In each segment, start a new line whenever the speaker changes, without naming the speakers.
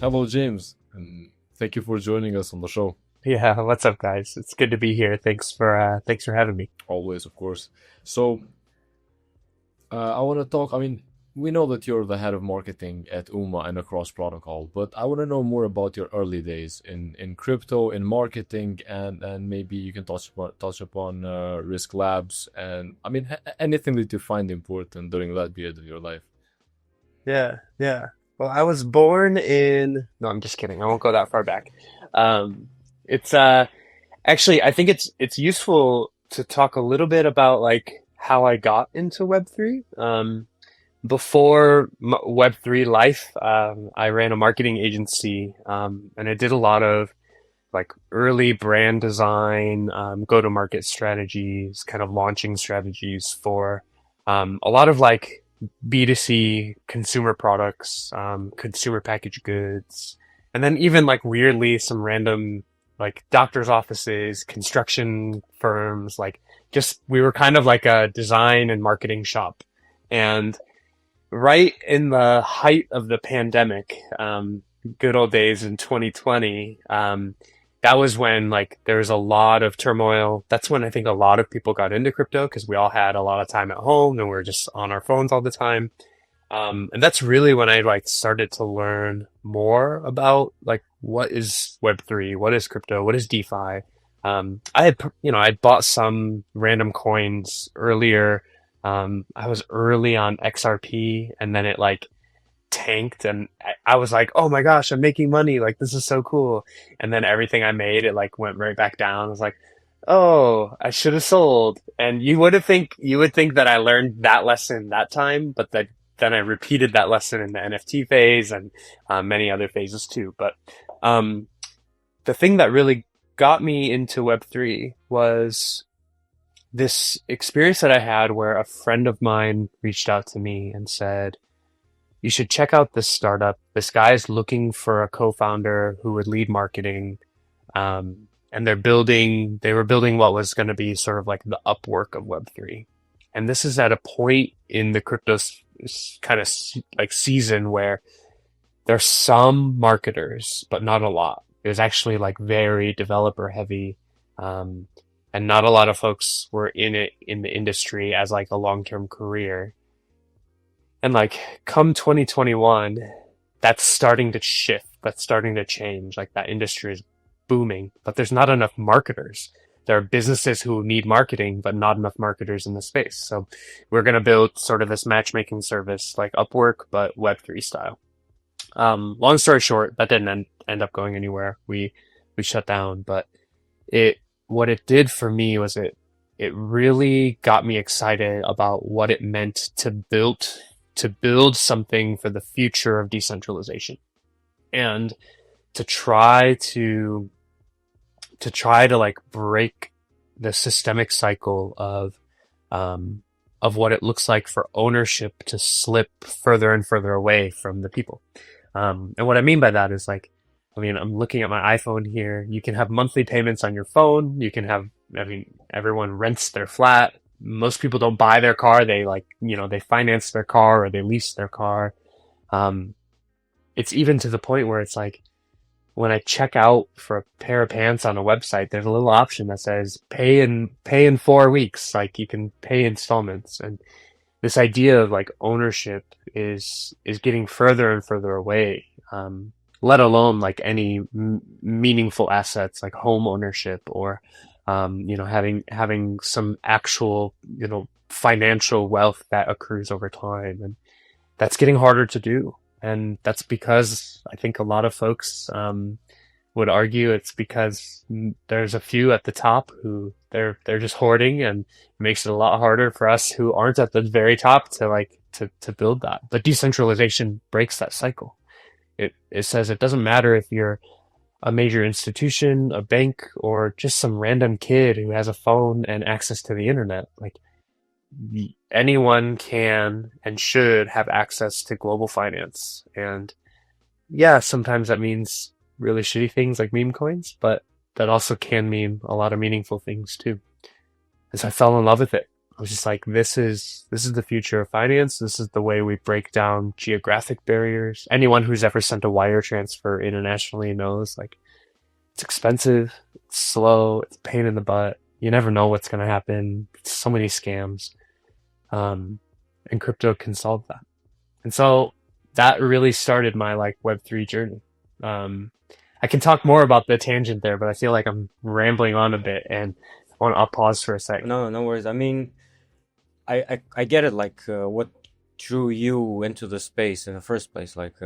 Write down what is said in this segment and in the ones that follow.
Hello, James, and thank you for joining us on the show.
Yeah, what's up, guys? It's good to be here. Thanks for having me.
Always, of course. So, I want to talk. I mean, we know that you're the head of marketing at UMA and across protocol, but I want to know more about your early days in crypto, in marketing, and maybe you can touch upon Risk Labs, and I mean anything that you find important during that period of your life.
Yeah. Well, I was born in. No, I'm just kidding. I won't go that far back. It's actually I think it's useful to talk a little bit about like how I got into Web3. Before Web3 life, I ran a marketing agency, and I did a lot of like early brand design, go-to-market strategies, kind of launching strategies for a lot of like B2C consumer products, consumer packaged goods, and then even like weirdly some random like doctor's offices, construction firms, like just we were kind of like a design and marketing shop. And right in the height of the pandemic, good old days in 2020, that was when like there was a lot of turmoil. That's when I think a lot of people got into crypto because we all had a lot of time at home and we are just on our phones all the time. And that's really when I like started to learn more about like what is Web3, what is crypto, what is DeFi. I bought some random coins earlier. I was early on XRP and then it like tanked and I was like, oh my gosh, I'm making money. Like this is so cool. And then everything I made, it like went right back down. I was like, oh, I should have sold. And you would think that I learned that lesson that time, but that then I repeated that lesson in the NFT phase and many other phases too. But um, the thing that really got me into Web3 was this experience that I had where a friend of mine reached out to me and said, you should check out this startup. This guy is looking for a co-founder who would lead marketing. And they were building what was going to be sort of like the Upwork of Web3. And this is at a point in the crypto kind of like season where there's some marketers, but not a lot. It was actually like very developer heavy. Um, and not a lot of folks were in it in the industry as like a long-term career. And like come 2021, that's starting to shift. That's starting to change. Like that industry is booming, but there's not enough marketers. There are businesses who need marketing, but not enough marketers in the space. So we're going to build sort of this matchmaking service like Upwork, but Web3 style. Long story short, that didn't end up going anywhere. We shut down, but it, what it did for me was it really got me excited about what it meant to build something for the future of decentralization and to try to like break the systemic cycle of what it looks like for ownership to slip further and further away from the people. And what I mean by that is like, I mean, I'm looking at my iPhone here. You can have monthly payments on your phone. You can have, I mean, everyone rents their flat. Most people don't buy their car. They like, they finance their car or they lease their car. Um, it's even to the point where it's like when I check out for a pair of pants on a website, there's a little option that says pay in 4 weeks. Like you can pay installments. And this idea of like ownership is getting further and further away. Let alone like any meaningful assets like home ownership or having some actual financial wealth that accrues over time, and that's getting harder to do. And that's because I think a lot of folks would argue it's because there's a few at the top who they're just hoarding, and it makes it a lot harder for us who aren't at the very top to like to build that. But decentralization breaks that cycle. It says it doesn't matter if you're a major institution, a bank, or just some random kid who has a phone and access to the internet. Like anyone can and should have access to global finance. And yeah, sometimes that means really shitty things like meme coins, but that also can mean a lot of meaningful things too. As I fell in love with it. I was just like, this is the future of finance. This is the way we break down geographic barriers. Anyone who's ever sent a wire transfer internationally knows like it's expensive, it's slow, it's a pain in the butt. You never know what's going to happen. So many scams. And crypto can solve that. And so that really started my like Web3 journey. Um, I can talk more about the tangent there, but I feel like I'm rambling on a bit, and I'll pause for a sec.
No, no worries. I mean, I get it. Like, what drew you into the space in the first place? Like,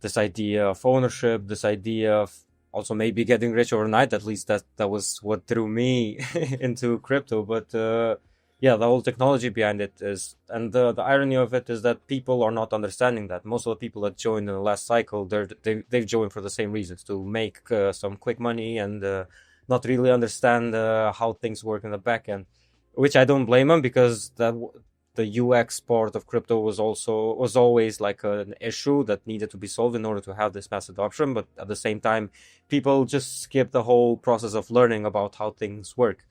this idea of ownership, this idea of also maybe getting rich overnight. At least that was what drew me into crypto. But yeah, the whole technology behind it is, and the irony of it is that people are not understanding that. Most of the people that joined in the last cycle, they've joined for the same reasons, to make some quick money and not really understand how things work in the back end, which I don't blame them, because the UX part of crypto was always like an issue that needed to be solved in order to have this mass adoption. But at the same time, people just skip the whole process of learning about how things work.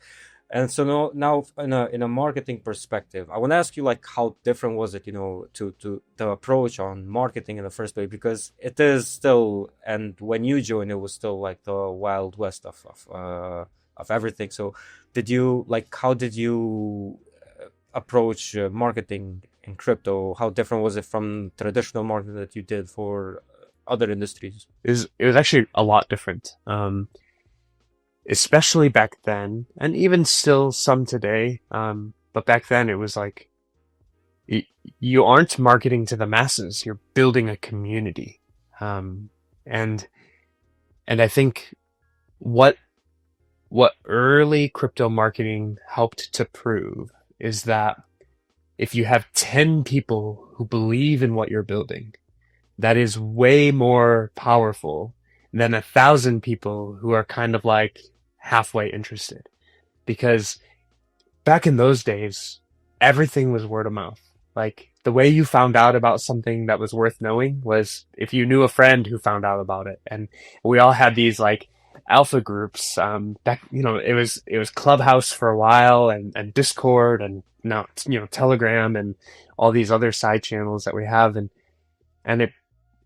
And so now in a marketing perspective, I want to ask you, like, how different was it, to the approach on marketing in the first place? Because it is still, and when you joined, it was still like the wild west of everything. So how did you approach marketing in crypto? How different was it from traditional marketing that you did for other industries?
It was actually a lot different. Especially back then, and even still some today. But back then it was like, you aren't marketing to the masses, you're building a community. And I think what early crypto marketing helped to prove is that if you have 10 people who believe in what you're building, that is way more powerful than 1,000 people who are kind of like halfway interested. Because back in those days, everything was word of mouth. Like, the way you found out about something that was worth knowing was if you knew a friend who found out about it. And we all had these like alpha groups. Back, it was Clubhouse for a while, and Discord, and now Telegram, and all these other side channels that we have, and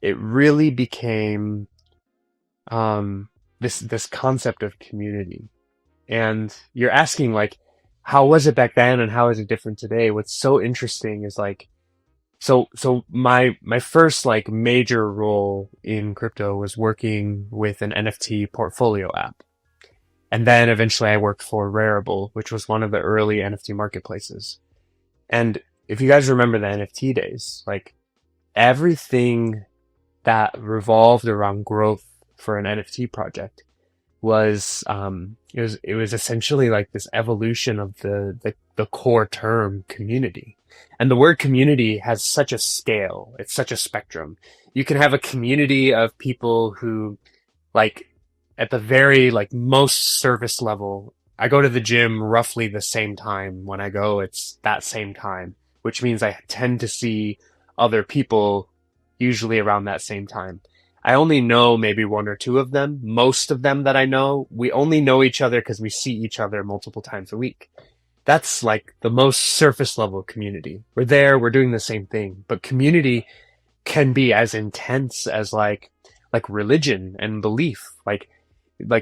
it really became this concept of community. And you're asking, like, how was it back then and how is it different today? What's so interesting is like, so my first like major role in crypto was working with an NFT portfolio app. And then eventually I worked for Rarible, which was one of the early NFT marketplaces. And if you guys remember the NFT days, like, everything that revolved around growth for an NFT project was it was essentially like this evolution of the core term community. And the word community has such a scale, it's such a spectrum. You can have a community of people who, like, at the very like most surface level, I go to the gym roughly the same time. When I go, it's that same time, which means I tend to see other people usually around that same time. I only know maybe one or two of them. Most of them that I know, we only know each other because we see each other multiple times a week. That's like the most surface level community. We're there, we're doing the same thing. But community can be as intense as like religion and belief. Like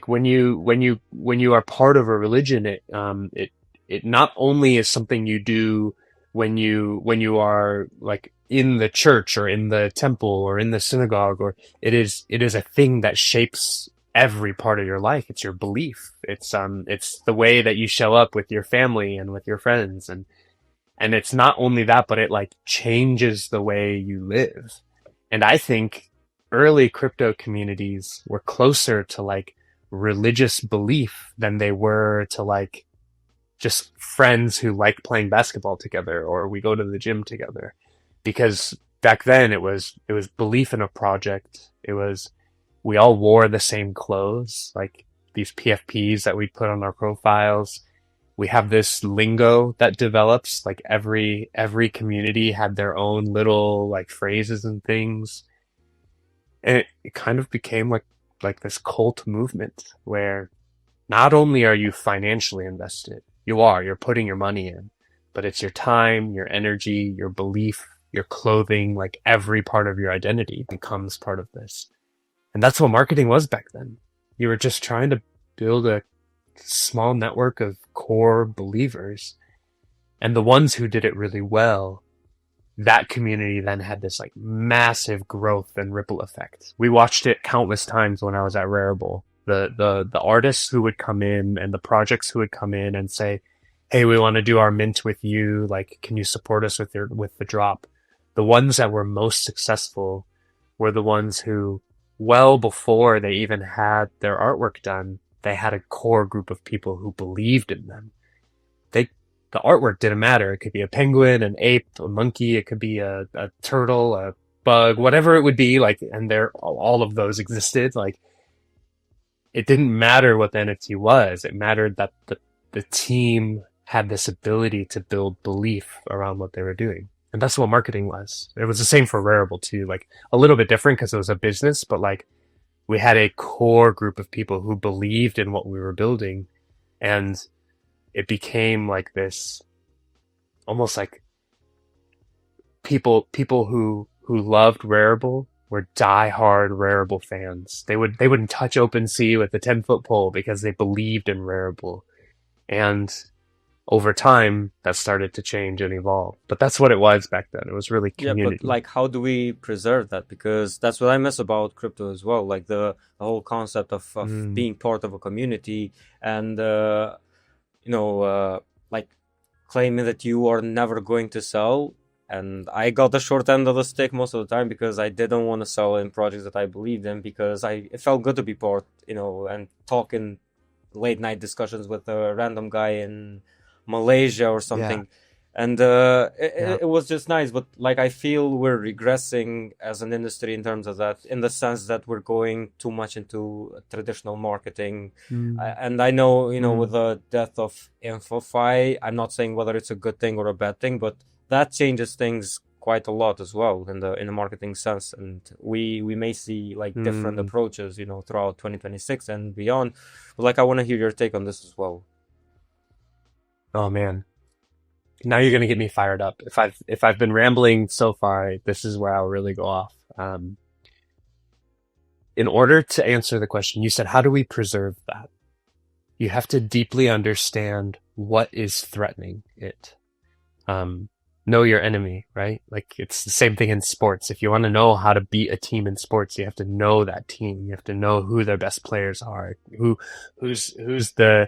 when you are part of a religion, it not only is something you do when you are like in the church or in the temple or in the synagogue, or it is a thing that shapes every part of your life. It's your belief. It's the way that you show up with your family and with your friends, and it's not only that, but it like changes the way you live. And I think early crypto communities were closer to like religious belief than they were to like just friends who like playing basketball together, or we go to the gym together. Because back then it was belief in a project. It was, we all wore the same clothes, like these PFPs that we put on our profiles. We have this lingo that develops, like every community had their own little like phrases and things. And it kind of became like this cult movement where not only are you financially invested, you're putting your money in, but it's your time, your energy, your belief, your clothing, like every part of your identity becomes part of this. And that's what marketing was back then. You were just trying to build a small network of core believers. And the ones who did it really well, that community then had this like massive growth and ripple effect. We watched it countless times when I was at Rarible. The artists who would come in and the projects who would come in and say, hey, we want to do our mint with you. Like, can you support us with the drop? The ones that were most successful were the ones who, well before they even had their artwork done, they had a core group of people who believed in them. The artwork didn't matter. It could be a penguin, an ape, a monkey. It could be a turtle, a bug, whatever it would be. Like, and all of those existed. Like, it didn't matter what the NFT was. It mattered that the team had this ability to build belief around what they were doing. And that's what marketing was. It was the same for Rarible too. Like, a little bit different because it was a business, but like, we had a core group of people who believed in what we were building, and it became like this, almost like people who loved Rarible were diehard Rarible fans. They wouldn't touch OpenSea with a 10-foot pole because they believed in Rarible. And over time, that started to change and evolve. But that's what it was back then. It was really community.
Yeah, but like, how do we preserve that? Because that's what I miss about crypto as well. Like the whole concept of being part of a community and like claiming that you are never going to sell. And I got the short end of the stick most of the time because I didn't want to sell in projects that I believed in, because it felt good to be part, and talk in late night discussions with a random guy in Malaysia or something. Yeah. And it was just nice. But like, I feel we're regressing as an industry in terms of that, in the sense that we're going too much into traditional marketing. And I know, with the death of InfoFi, I'm not saying whether it's a good thing or a bad thing, but that changes things quite a lot as well in the marketing sense. And we may see like different approaches, throughout 2026 and beyond. But like, I want to hear your take on this as well.
Oh man. Now you're going to get me fired up. If I've been rambling so far, this is where I'll really go off. In order to answer the question, you said, how do we preserve that? You have to deeply understand what is threatening it. Know your enemy, right? Like, it's the same thing in sports. If you want to know how to beat a team in sports, you have to know that team. You have to know who their best players are, who's the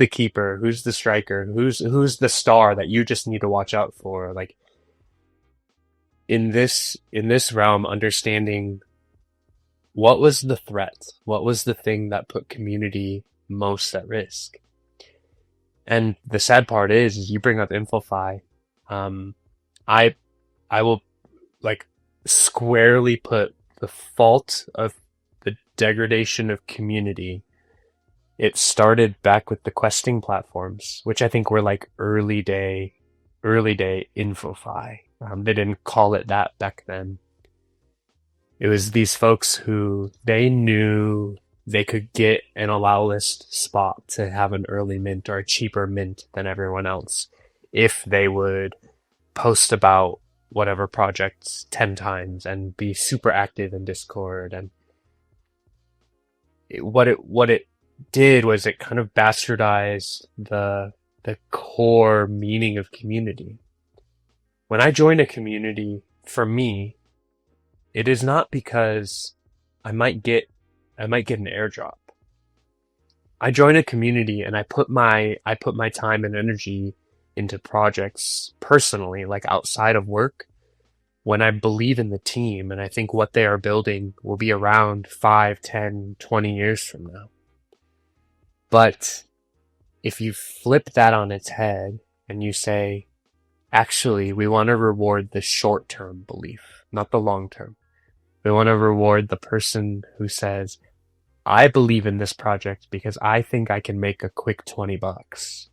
keeper, who's the striker, who's the star that you just need to watch out for. Like, in this realm, understanding what was the threat, what was the thing that put community most at risk. And the sad part is you bring up InfoFi. I will like squarely put the fault of the degradation of community. It started back with the questing platforms, which I think were like early day InfoFi. They didn't call it that back then. It was these folks who they knew they could get an allow list spot to have an early mint or a cheaper mint than everyone else if they would post about whatever projects 10 times and be super active in Discord. And what it did was it kind of bastardized the core meaning of community. When I join a community, for me, it is not because I might get an airdrop. I join a community and I put my time and energy into projects personally, like outside of work, when I believe in the team and I think what they are building will be around 5, 10, 20 years from now. But if you flip that on its head and you say, actually, we want to reward the short-term belief, not the long-term. We want to reward the person who says, I believe in this project because I think I can make a quick $20.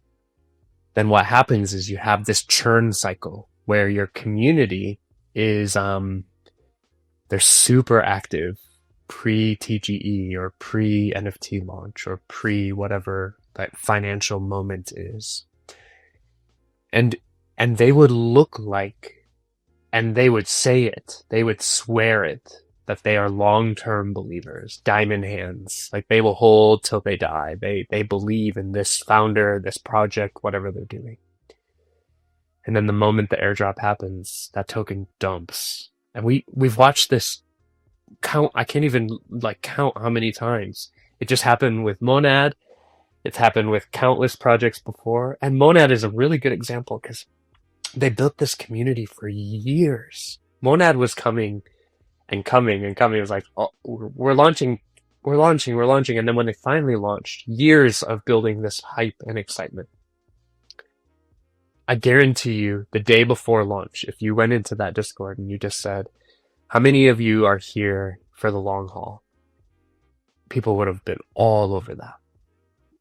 Then what happens is you have this churn cycle where your community is, they're super active pre-TGE or pre-NFT launch or pre-whatever that financial moment is. And and they would look like, and they would say it, they would swear it, that they are long-term believers, diamond hands. Like they will hold till they die. They believe in this founder, this project, whatever they're doing. And then the moment the airdrop happens, that token dumps. And we've watched this count. I can't even count how many times. It just happened with Monad. It's happened with countless projects before. And Monad is a really good example because they built this community for years. Monad was coming and coming and coming. It was like, oh, we're launching. And then when they finally launched, years of building this hype and excitement. I guarantee you, the day before launch, if you went into that Discord and you just said, how many of you are here for the long haul? People would have been all over that.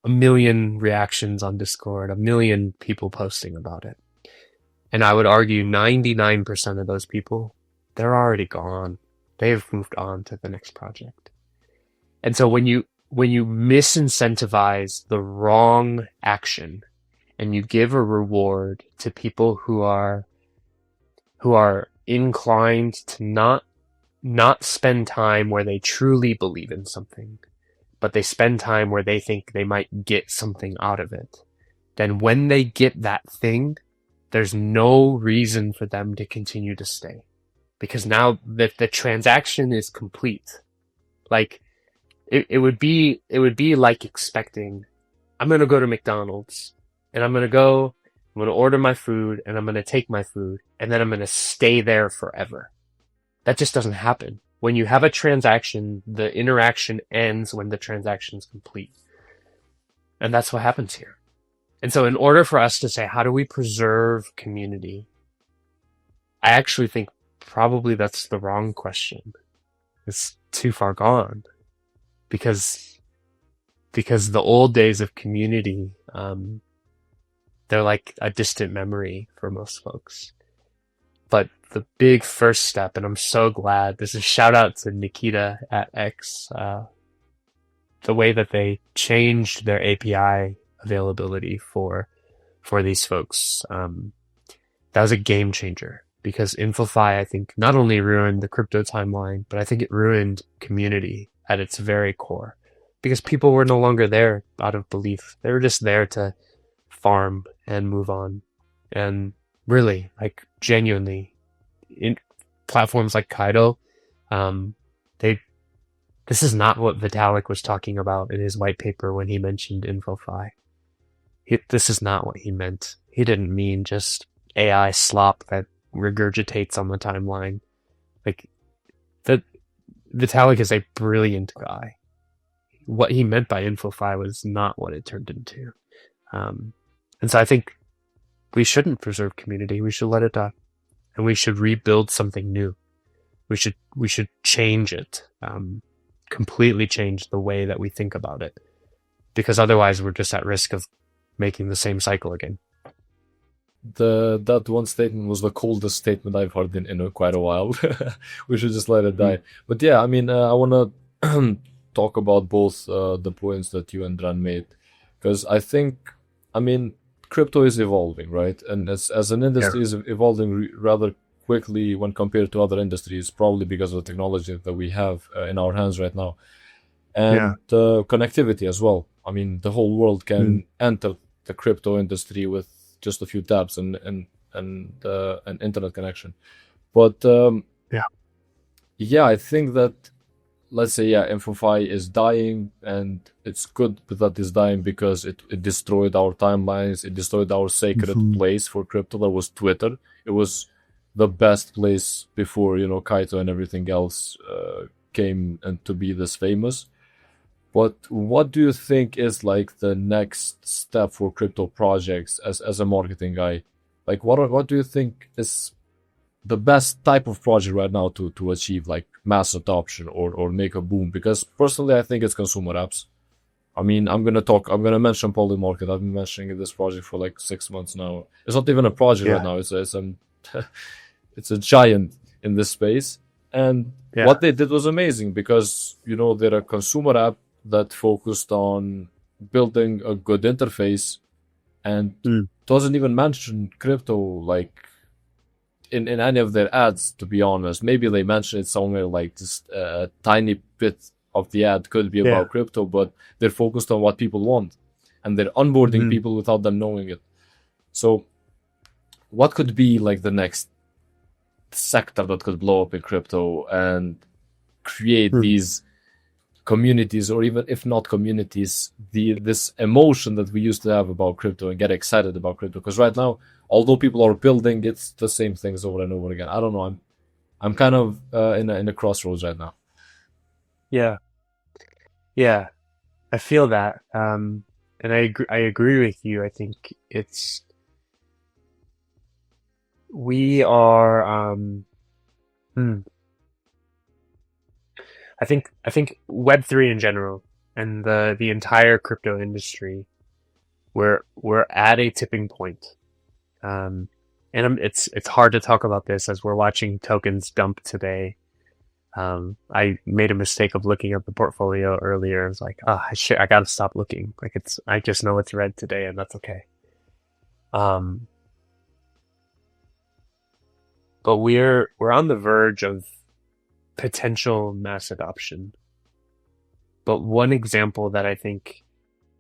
1 million reactions on Discord, 1 million people posting about it. And I would argue 99% of those people, they're already gone. They've moved on to the next project. And so when you misincentivize the wrong action and you give a reward to people who are inclined to not spend time where they truly believe in something, but they spend time where they think they might get something out of it, then when they get that thing, there's no reason for them to continue to stay. Because now the transaction is complete. Like, it would be like expecting, I'm gonna go to McDonald's, and I'm gonna order my food, and I'm gonna take my food, and then I'm gonna stay there forever. That just doesn't happen. When you have a transaction, the interaction ends when the transaction is complete. And that's what happens here. And so in order for us to say, how do we preserve community? I actually think probably that's the wrong question. It's too far gone. Because the old days of community, they're like a distant memory for most folks. But the big first step, and I'm so glad, this is shout out to Nikita at X, the way that they changed their API availability for these folks. That was a game changer because InfoFi, I think, not only ruined the crypto timeline, but I think it ruined community at its very core because people were no longer there out of belief. They were just there to farm and move on. And really, like, genuinely, in platforms like Kaido, this is not what Vitalik was talking about in his white paper when he mentioned InfoFi. This is not what he meant. He didn't mean just AI slop that regurgitates on the timeline. Like, Vitalik is a brilliant guy. What he meant by InfoFi was not what it turned into. And so I think we shouldn't preserve community. We should let it die. And we should rebuild something new. We should change it. Completely change the way that we think about it. Because otherwise we're just at risk of making the same cycle again.
That one statement was the coldest statement I've heard in quite a while. We should just let it die. But yeah, I mean, I want to talk about both the points that you and Dran made. Because I think, I mean, crypto is evolving, right? And as an industry is evolving rather quickly when compared to other industries, probably because of the technology that we have in our hands right now. And connectivity as well. I mean, the whole world can enter the crypto industry with just a few taps and an internet connection. But I think that, let's say, InfoFi is dying, and it's good that it's dying because it destroyed our timelines, it destroyed our sacred place for crypto, that was Twitter. It was the best place before, Kaito and everything else came and to be this famous. But what do you think is like the next step for crypto projects as a marketing guy? Like what do you think is the best type of project right now to achieve like mass adoption or make a boom? Because personally I think it's consumer apps. I mean, I'm gonna mention Polymarket. I've been mentioning this project for like 6 months now. It's not even a project right now. It's a giant in this space. And what they did was amazing because, they're a consumer app that focused on building a good interface and
Mm.
doesn't even mention crypto like in any of their ads, to be honest. Maybe they mention it somewhere, like just a tiny bit of the ad could be
Yeah.
about crypto, but they're focused on what people want, and they're onboarding
Mhm.
people without them knowing it. So what could be like the next sector that could blow up in crypto and create these communities, or even if not communities, this emotion that we used to have about crypto and get excited about crypto? Because right now, although people are building, it's the same things over and over again. I don't know. I'm kind of in a crossroads right now.
Yeah. Yeah. I feel that. And I agree with you. I think we are, I think Web3 in general and the entire crypto industry, we're at a tipping point. It's hard to talk about this as we're watching tokens dump today. I made a mistake of looking at the portfolio earlier. I was like, oh, I gotta stop looking. Like I just know it's red today, and that's okay. But we're on the verge of potential mass adoption. But one example that I think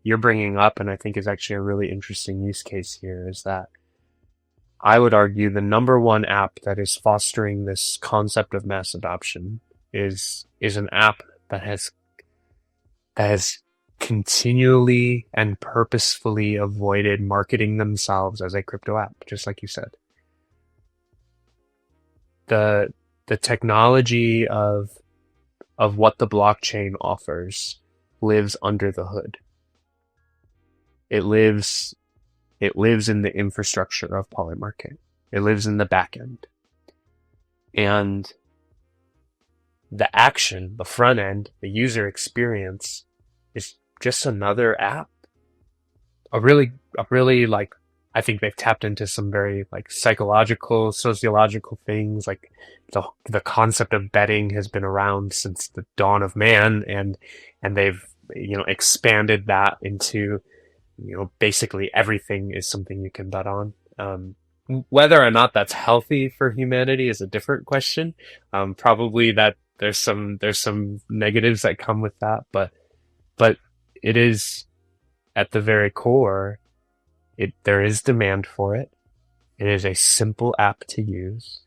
you're bringing up, and I think is actually a really interesting use case here, is that I would argue the number one app that is fostering this concept of mass adoption is an app that has continually and purposefully avoided marketing themselves as a crypto app, just like you said. The technology of what the blockchain offers lives under the hood. It lives in the infrastructure of Polymarket. It lives in the back end. And the action, the front end, the user experience is just another app. A really like, I think they've tapped into some very like psychological, sociological things. Like the concept of betting has been around since the dawn of man, and they've, expanded that into, basically everything is something you can bet on. Whether or not that's healthy for humanity is a different question. Probably that there's some negatives that come with that, but it is at the very core, there is demand for it. It is a simple app to use,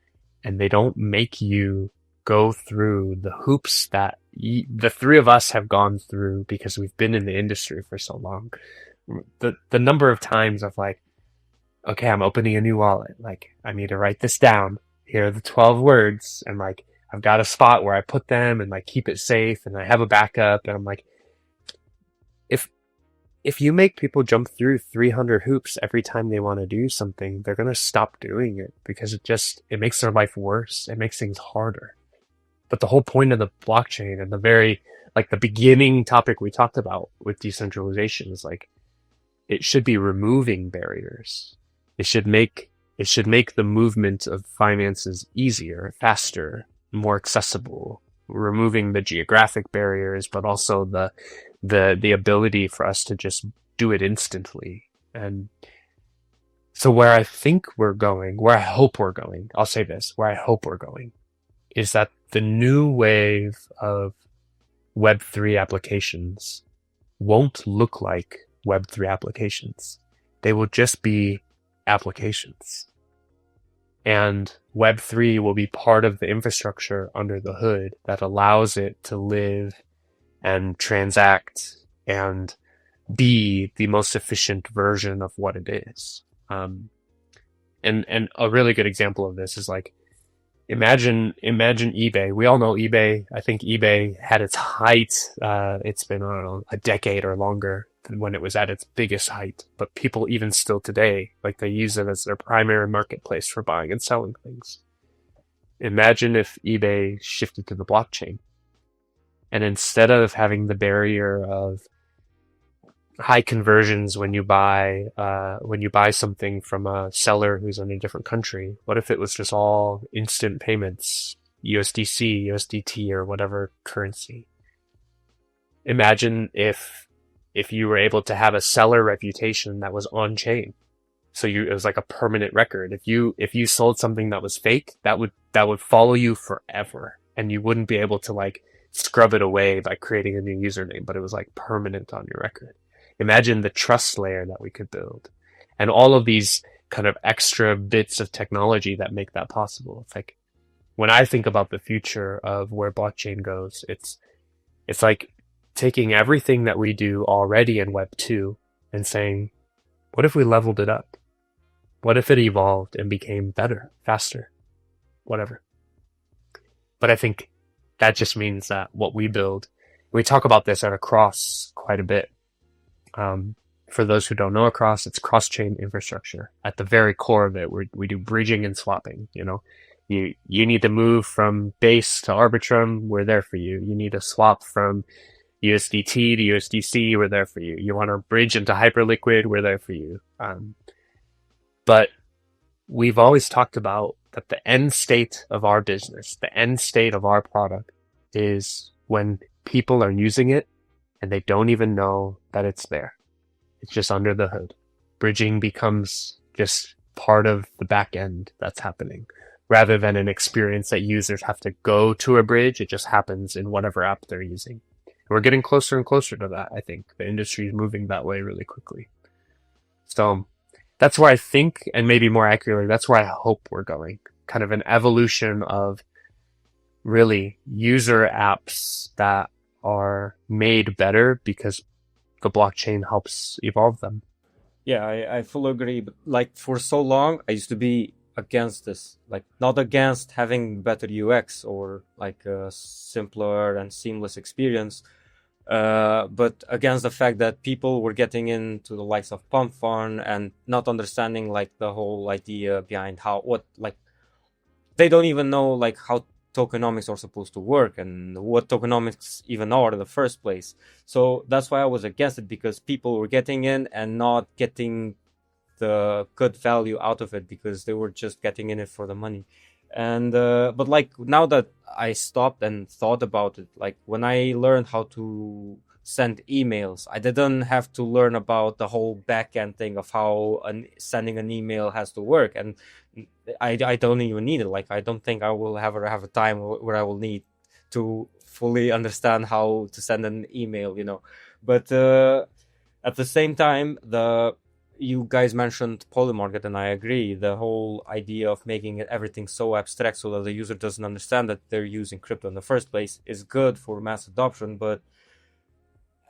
and they don't make you go through the hoops that the three of us have gone through because we've been in the industry for so long. The number of times of like, okay, I'm opening a new wallet. Like, I need to write this down. Here are the 12 words. And like, I've got a spot where I put them and like keep it safe, and I have a backup. And I'm like, if you make people jump through 300 hoops every time they want to do something, they're going to stop doing it because it makes their life worse. It makes things harder. But the whole point of the blockchain and the beginning topic we talked about with decentralization is like, it should be removing barriers. It should make the movement of finances easier, faster, more accessible, removing the geographic barriers, but also the ability for us to just do it instantly. And so where I think we're going, where I hope we're going, I'll say this, where I hope we're going is that the new wave of Web3 applications won't look like Web3 applications. They will just be applications. And Web3 will be part of the infrastructure under the hood that allows it to live and transact and be the most efficient version of what it is. And a really good example of this is like, imagine eBay. We all know eBay. I think eBay had its height. It's been, I don't know, a decade or longer when it was at its biggest height. But people even still today, like they use it as their primary marketplace for buying and selling things. Imagine if eBay shifted to the blockchain. And instead of having the barrier of high conversions when you buy something from a seller who's in a different country, what if it was just all instant payments, USDC, USDT, or whatever currency? Imagine if if you were able to have a seller reputation that was on chain. So it was like a permanent record. If you sold something that was fake, that would follow you forever, and you wouldn't be able to like scrub it away by creating a new username, but it was like permanent on your record. Imagine the trust layer that we could build, and all of these kind of extra bits of technology that make that possible. It's like, when I think about the future of where blockchain goes, it's like taking everything that we do already in Web 2 and saying, what if we leveled it up? What if it evolved and became better, faster, whatever? But I think that just means that what we build, we talk about this at Across quite a bit. For those who don't know Across, it's cross-chain infrastructure. At the very core of it, we do bridging and swapping. You know, you need to move from Base to Arbitrum, we're there for you. You need to swap from USDT to USDC, we're there for you. You want to bridge into Hyperliquid, we're there for you. But we've always talked about that the end state of our business, the end state of our product, is when people are using it and they don't even know that it's there. It's just under the hood. Bridging becomes just part of the back end that's happening, rather than an experience that users have to go to a bridge. It just happens in whatever app they're using. We're getting closer and closer to that. I think the industry is moving that way really quickly. So that's where I think, and maybe more accurately, that's where I hope we're going. Kind of an evolution of really user apps that are made better because the blockchain helps evolve them.
Yeah, I fully agree. But like for so long, I used to be against this. Like not against having better UX or like a simpler and seamless experience, but against the fact that people were getting into the likes of Pump Fun and not understanding like the whole idea behind they don't even know like how tokenomics are supposed to work and what tokenomics even are in the first place. So that's why I was against it, because people were getting in and not getting the good value out of it because they were just getting in it for the money. And but like now that I stopped and thought about it, like when I learned how to send emails, I didn't have to learn about the whole backend thing of how sending an email has to work, and I don't even need it. Like I don't think I will ever have a time where I will need to fully understand how to send an email, you know. But at the same time, you guys mentioned Polymarket, and I agree. The whole idea of making everything so abstract so that the user doesn't understand that they're using crypto in the first place is good for mass adoption. But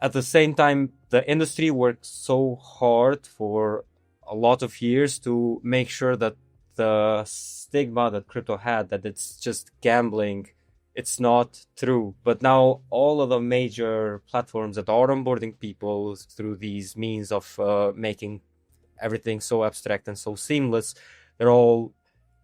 at the same time, the industry worked so hard for a lot of years to make sure that the stigma that crypto had, that it's just gambling, it's not true. But now all of the major platforms that are onboarding people through these means of making everything so abstract and so seamless, they're all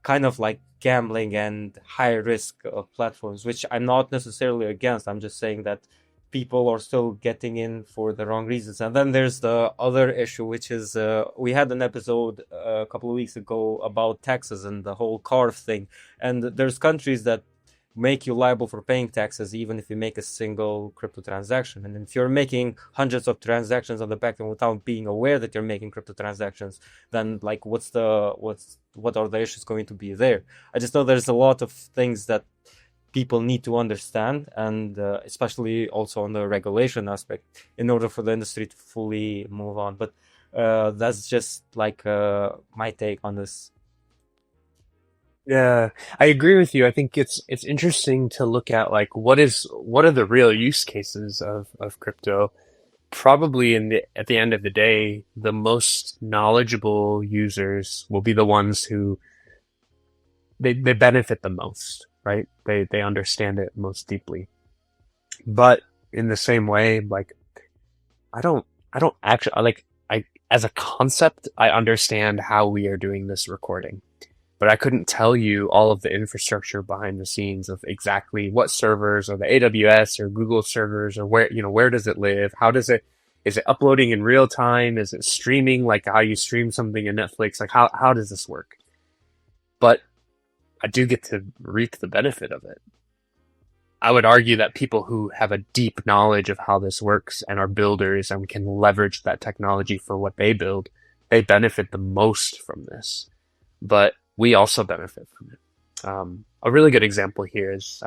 kind of like gambling and high risk platforms, which I'm not necessarily against. I'm just saying that people are still getting in for the wrong reasons. And then there's the other issue, which is we had an episode a couple of weeks ago about taxes and the whole CARF thing. And there's countries that make you liable for paying taxes even if you make a single crypto transaction. And if you're making hundreds of transactions on the back end without being aware that you're making crypto transactions, then like what are the issues going to be there? I just know there's a lot of things that people need to understand, and especially also on the regulation aspect, in order for the industry to fully move on. But that's just like my take on this.
Yeah, I agree with you. I think it's interesting to look at like what are the real use cases of crypto. Probably at the end of the day, the most knowledgeable users will be the ones who they benefit the most, right? They understand it most deeply. But in the same way, like I don't actually like as a concept, I understand how we are doing this recording. But I couldn't tell you all of the infrastructure behind the scenes of exactly what servers, or the AWS or Google servers, or where does it live? Is it uploading in real time? Is it streaming like how you stream something in Netflix? Like how does this work? But I do get to reap the benefit of it. I would argue that people who have a deep knowledge of how this works and are builders and can leverage that technology for what they build, they benefit the most from this. But we also benefit from it. A really good example here is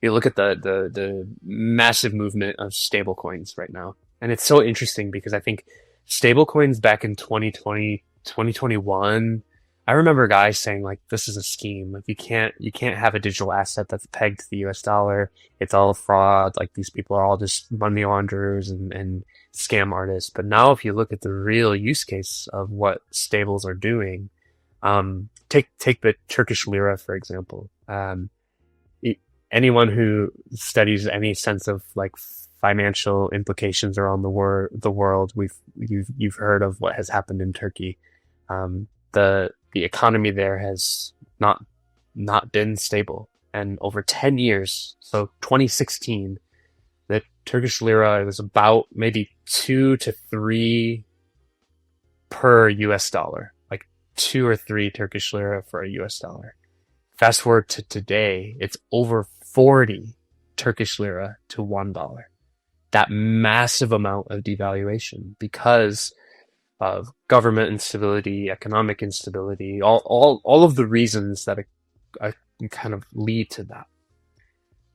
you look at the massive movement of stablecoins right now. And it's so interesting because I think stablecoins back in 2020, 2021, I remember guys saying like, this is a scheme. Like you can't have a digital asset that's pegged to the US dollar. It's all fraud. Like these people are all just money launderers and scam artists. But now if you look at the real use case of what stables are doing, take the Turkish lira, for example. Anyone who studies any sense of like financial implications around the world, you've heard of what has happened in Turkey. The economy there has not been stable, and over 10 years, so 2016, the Turkish lira was about maybe 2 to 3 per US dollar, like 2 or 3 Turkish lira for a US dollar. Fast forward to today, it's over 40 Turkish lira to $1. That massive amount of devaluation because of government instability, economic instability, all of the reasons that kind of lead to that.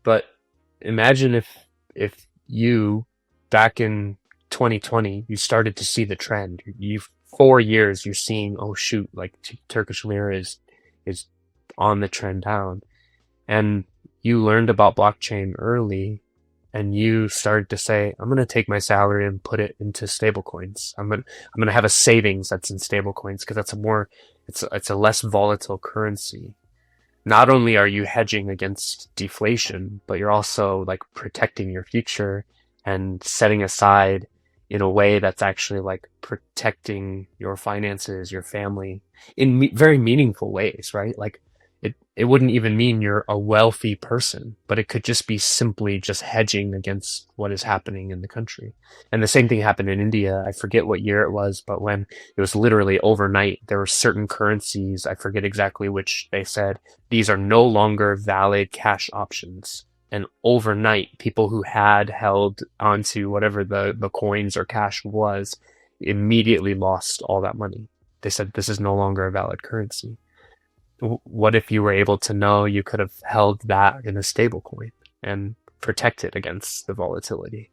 But imagine if you, back in 2020, you started to see the trend. 4 years, you're seeing, oh shoot, like Turkish lira is on the trend down. And you learned about blockchain early, and you started to say, I'm going to take my salary and put it into stablecoins. I'm going to have a savings that's in stablecoins because it's a less volatile currency. Not only are you hedging against deflation, but you're also like protecting your future and setting aside in a way that's actually like protecting your finances, your family in very meaningful ways, right? Like it wouldn't even mean you're a wealthy person, but it could just be simply just hedging against what is happening in the country. And the same thing happened in India. I forget what year it was, but when it was literally overnight, there were certain currencies, I forget exactly which, they said, these are no longer valid cash options. And overnight, people who had held onto whatever the coins or cash was immediately lost all that money. They said, this is no longer a valid currency. What if you were able to know you could have held that in a stable coin and protect it against the volatility?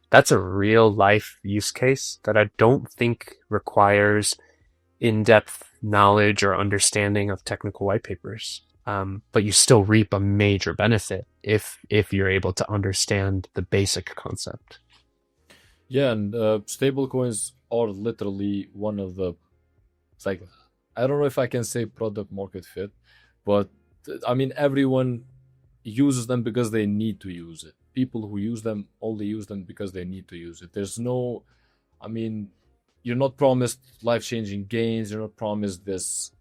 That's a real life use case that I don't think requires in-depth knowledge or understanding of technical white papers. But you still reap a major benefit if you're able to understand the basic concept.
Yeah, and stable coins are literally one of the, it's like, I don't know if I can say product market fit, but I mean, everyone uses them because they need to use it. People who use them only use them because they need to use it. There's no, I mean, you're not promised life-changing gains. You're not promised this,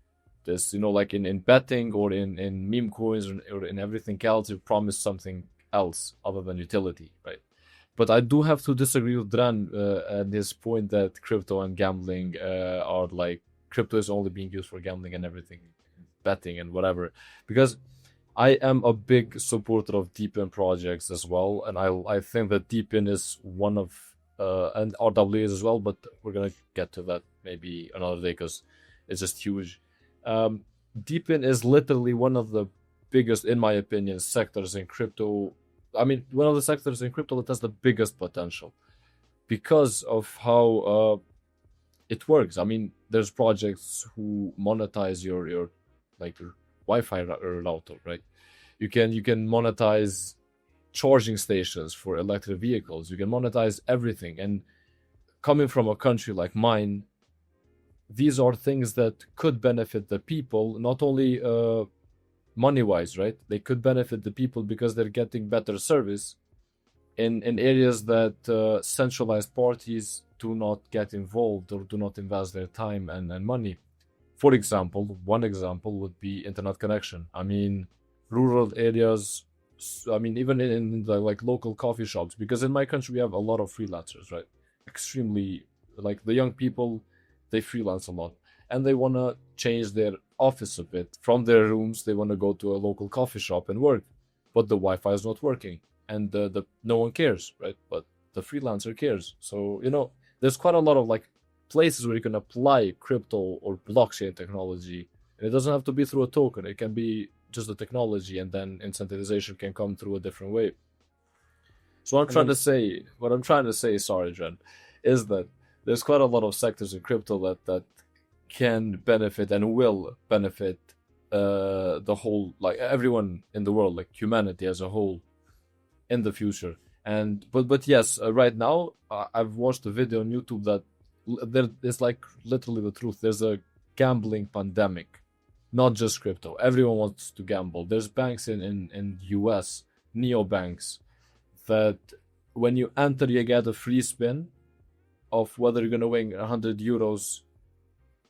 like in betting or in meme coins or in everything else, you're promised something else other than utility, right? But I do have to disagree with Dran and his point that crypto and gambling are like, crypto is only being used for gambling and everything, betting and whatever. Because I am a big supporter of DeepIn projects as well, and I think that DeepIn is one of and RWAs as well, but we're gonna get to that maybe another day because it's just huge. DeepIn is literally one of the biggest, in my opinion, sectors in crypto. I mean, one of the sectors in crypto that has the biggest potential because of how it works. I mean, there's projects who monetize your like your Wi-Fi router, right? You can monetize charging stations for electric vehicles. You can monetize everything. And coming from a country like mine, these are things that could benefit the people, not only money-wise, right? They could benefit the people because they're getting better service in areas that centralized parties do not get involved or do not invest their time and money. For example, one example would be internet connection. I mean, rural areas, I mean, even in the like local coffee shops, because in my country we have a lot of freelancers, right? Extremely, like the young people, they freelance a lot and they want to change their office a bit. From their rooms, they want to go to a local coffee shop and work. but the Wi-Fi is not working, and the no one cares, right? But the freelancer cares. So there's quite a lot of like places where you can apply crypto or blockchain technology, and it doesn't have to be through a token. It can be just the technology, and then incentivization can come through a different way. So what I'm trying to say, sorry, Jen, is that there's quite a lot of sectors in crypto that can benefit and will benefit the whole, like everyone in the world, like humanity as a whole, in the future. And but yes, right now I've watched a video on YouTube that there is like literally the truth. There's a gambling pandemic, not just crypto. Everyone wants to gamble. There's banks in US, neobanks, that when you enter, you get a free spin of whether you're gonna win 100 euros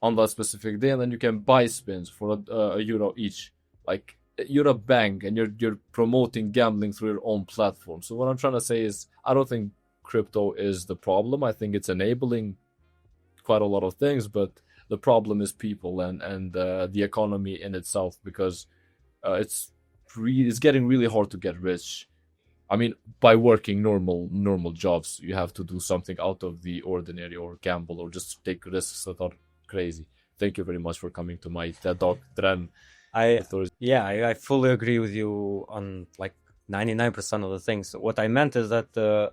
on that specific day, and then you can buy spins for a euro each. Like, you're a bank, and you're promoting gambling through your own platform. So what I'm trying to say is, I don't think crypto is the problem. I think it's enabling quite a lot of things, but the problem is people and the economy in itself, because it's getting really hard to get rich. I mean, by working normal jobs, you have to do something out of the ordinary, or gamble, or just take risks that are crazy. Thank you very much for coming to my TED Talk, Dren.
I fully agree with you on like 99% of the things. What I meant is that the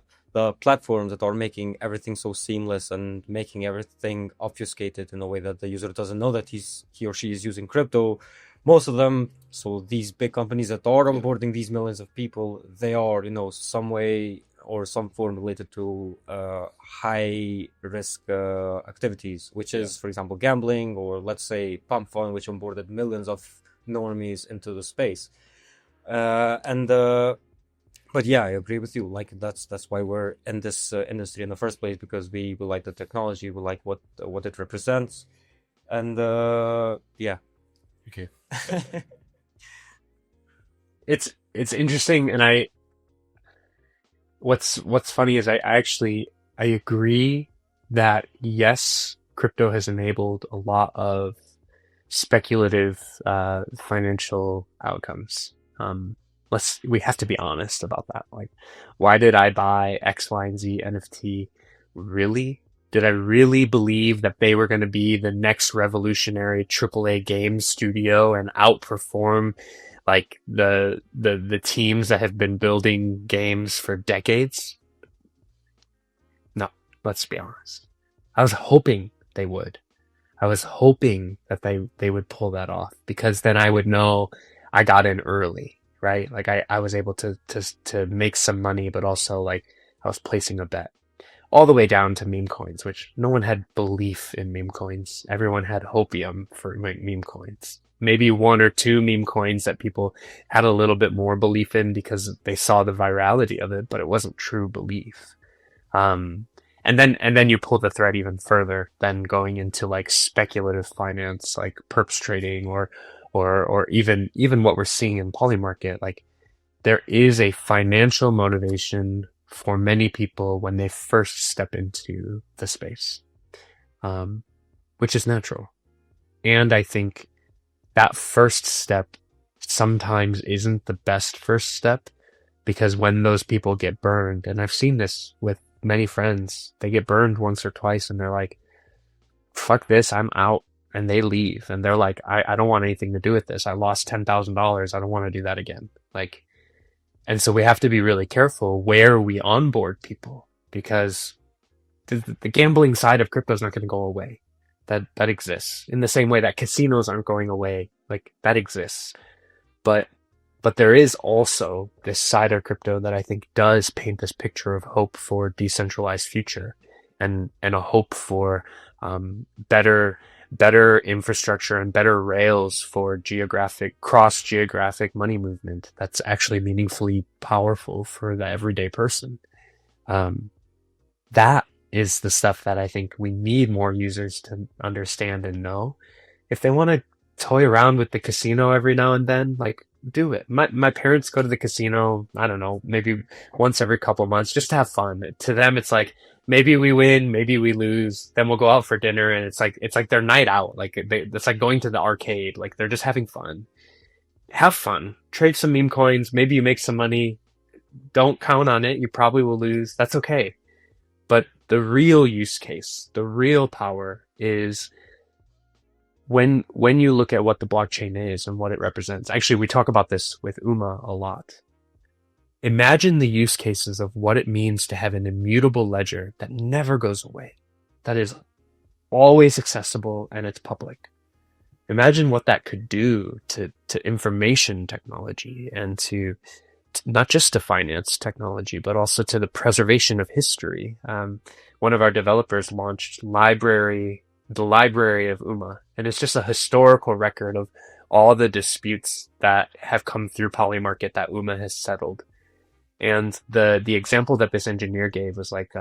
platforms that are making everything so seamless and making everything obfuscated in a way that the user doesn't know that he or she is using crypto, most of them, so these big companies that are onboarding these millions of people, they are, some way or some form related to high risk activities, which is, for example, gambling, or let's say Pump Fund, which onboarded millions of normies into the space. But yeah, I agree with you. Like, that's why we're in this industry in the first place, because we like the technology, we like what it represents, and yeah.
Okay.
It's interesting, and what's funny is I agree that yes, crypto has enabled a lot of speculative financial outcomes. We have to be honest about that. Like, why did I buy X, Y, and Z NFT? Really? Did I really believe that they were going to be the next revolutionary AAA game studio and outperform like the teams that have been building games for decades? No, let's be honest. I was hoping they would. I was hoping that they would pull that off, because then I would know I got in early, right? Like I was able to make some money, but also like I was placing a bet. All the way down to meme coins, which no one had belief in meme coins. Everyone had hopium for meme coins. Maybe one or two meme coins that people had a little bit more belief in because they saw the virality of it, but it wasn't true belief. And then you pull the thread even further, then going into like speculative finance, like perps trading, or even what we're seeing in Polymarket. Like, there is a financial motivation for many people when they first step into the space, which is natural. And I think that first step sometimes isn't the best first step, because when those people get burned, and I've seen this with many friends, they get burned once or twice and they're like, fuck this, I'm out. And they leave, and they're like, I don't want anything to do with this. I lost $10,000. I don't want to do that again. Like, and so we have to be really careful where we onboard people, because the gambling side of crypto is not going to go away. That exists in the same way that casinos aren't going away. Like, that exists. But there is also this side of crypto that I think does paint this picture of hope for decentralized future, and a hope for better infrastructure and better rails for cross-geographic money movement that's actually meaningfully powerful for the everyday person. That is the stuff that I think we need more users to understand and know. If they want to toy around with the casino every now and then, like, do it. My parents go to the casino, I don't know, maybe once every couple of months, just to have fun. To them, it's like, maybe we win, maybe we lose, then we'll go out for dinner, and it's like their night out. Like, it's like going to the arcade. Like, they're just having fun. Have fun. trade some meme coins. Maybe you make some money. Don't count on it. You probably will lose. That's okay. But the real use case, the real power is when you look at what the blockchain is and what it represents. Actually, we talk about this with UMA a lot. Imagine the use cases of what it means to have an immutable ledger that never goes away, that is always accessible and it's public. Imagine what that could do to information technology and to not just to finance technology, but also to the preservation of history. One of our developers launched the library of UMA, and it's just a historical record of all the disputes that have come through Polymarket that UMA has settled. And the example that this engineer gave was like,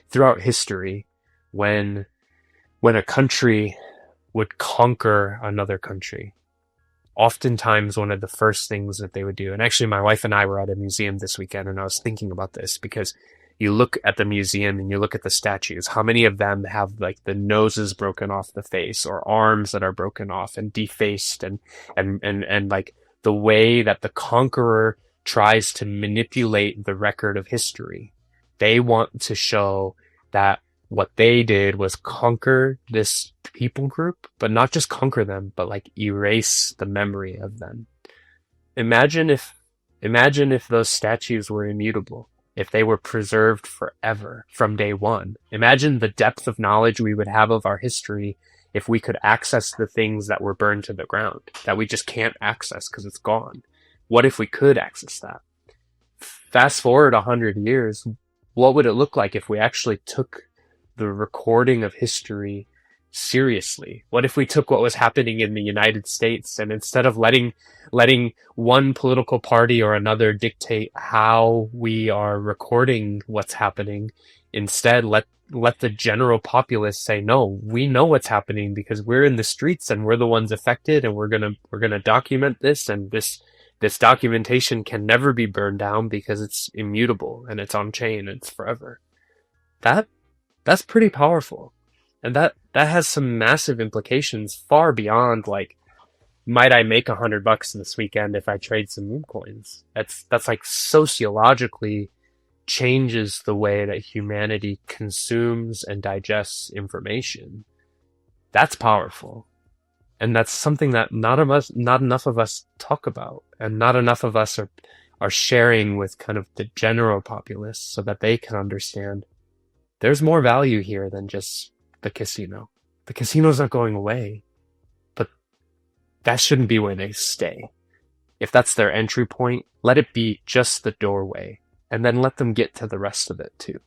throughout history, when a country would conquer another country, oftentimes one of the first things that they would do, and actually my wife and I were at a museum this weekend and I was thinking about this, because you look at the museum and you look at the statues, how many of them have like the noses broken off the face or arms that are broken off and defaced, and like the way that the conqueror tries to manipulate the record of history. They want to show that what they did was conquer this people group, but not just conquer them, but like erase the memory of them. Imagine if those statues were immutable, if they were preserved forever from day one. Imagine the depth of knowledge we would have of our history if we could access the things that were burned to the ground, that we just can't access because it's gone. What if we could access that? Fast forward 100 years, what would it look like if we actually took the recording of history seriously? What if we took what was happening in the United States and instead of letting one political party or another dictate how we are recording what's happening, instead let the general populace say, no, we know what's happening because we're in the streets and we're the ones affected, and we're gonna document this, and this documentation can never be burned down because it's immutable and it's on chain and it's forever. That's pretty powerful. And that has some massive implications far beyond like, might I make $100 this weekend if I trade some meme coins? That's like sociologically changes the way that humanity consumes and digests information. That's powerful. And that's something that not enough of us talk about, and not enough of us are sharing with kind of the general populace so that they can understand there's more value here than just the casino. The casino's not going away, but that shouldn't be where they stay. If that's their entry point, let it be just the doorway, and then let them get to the rest of it too.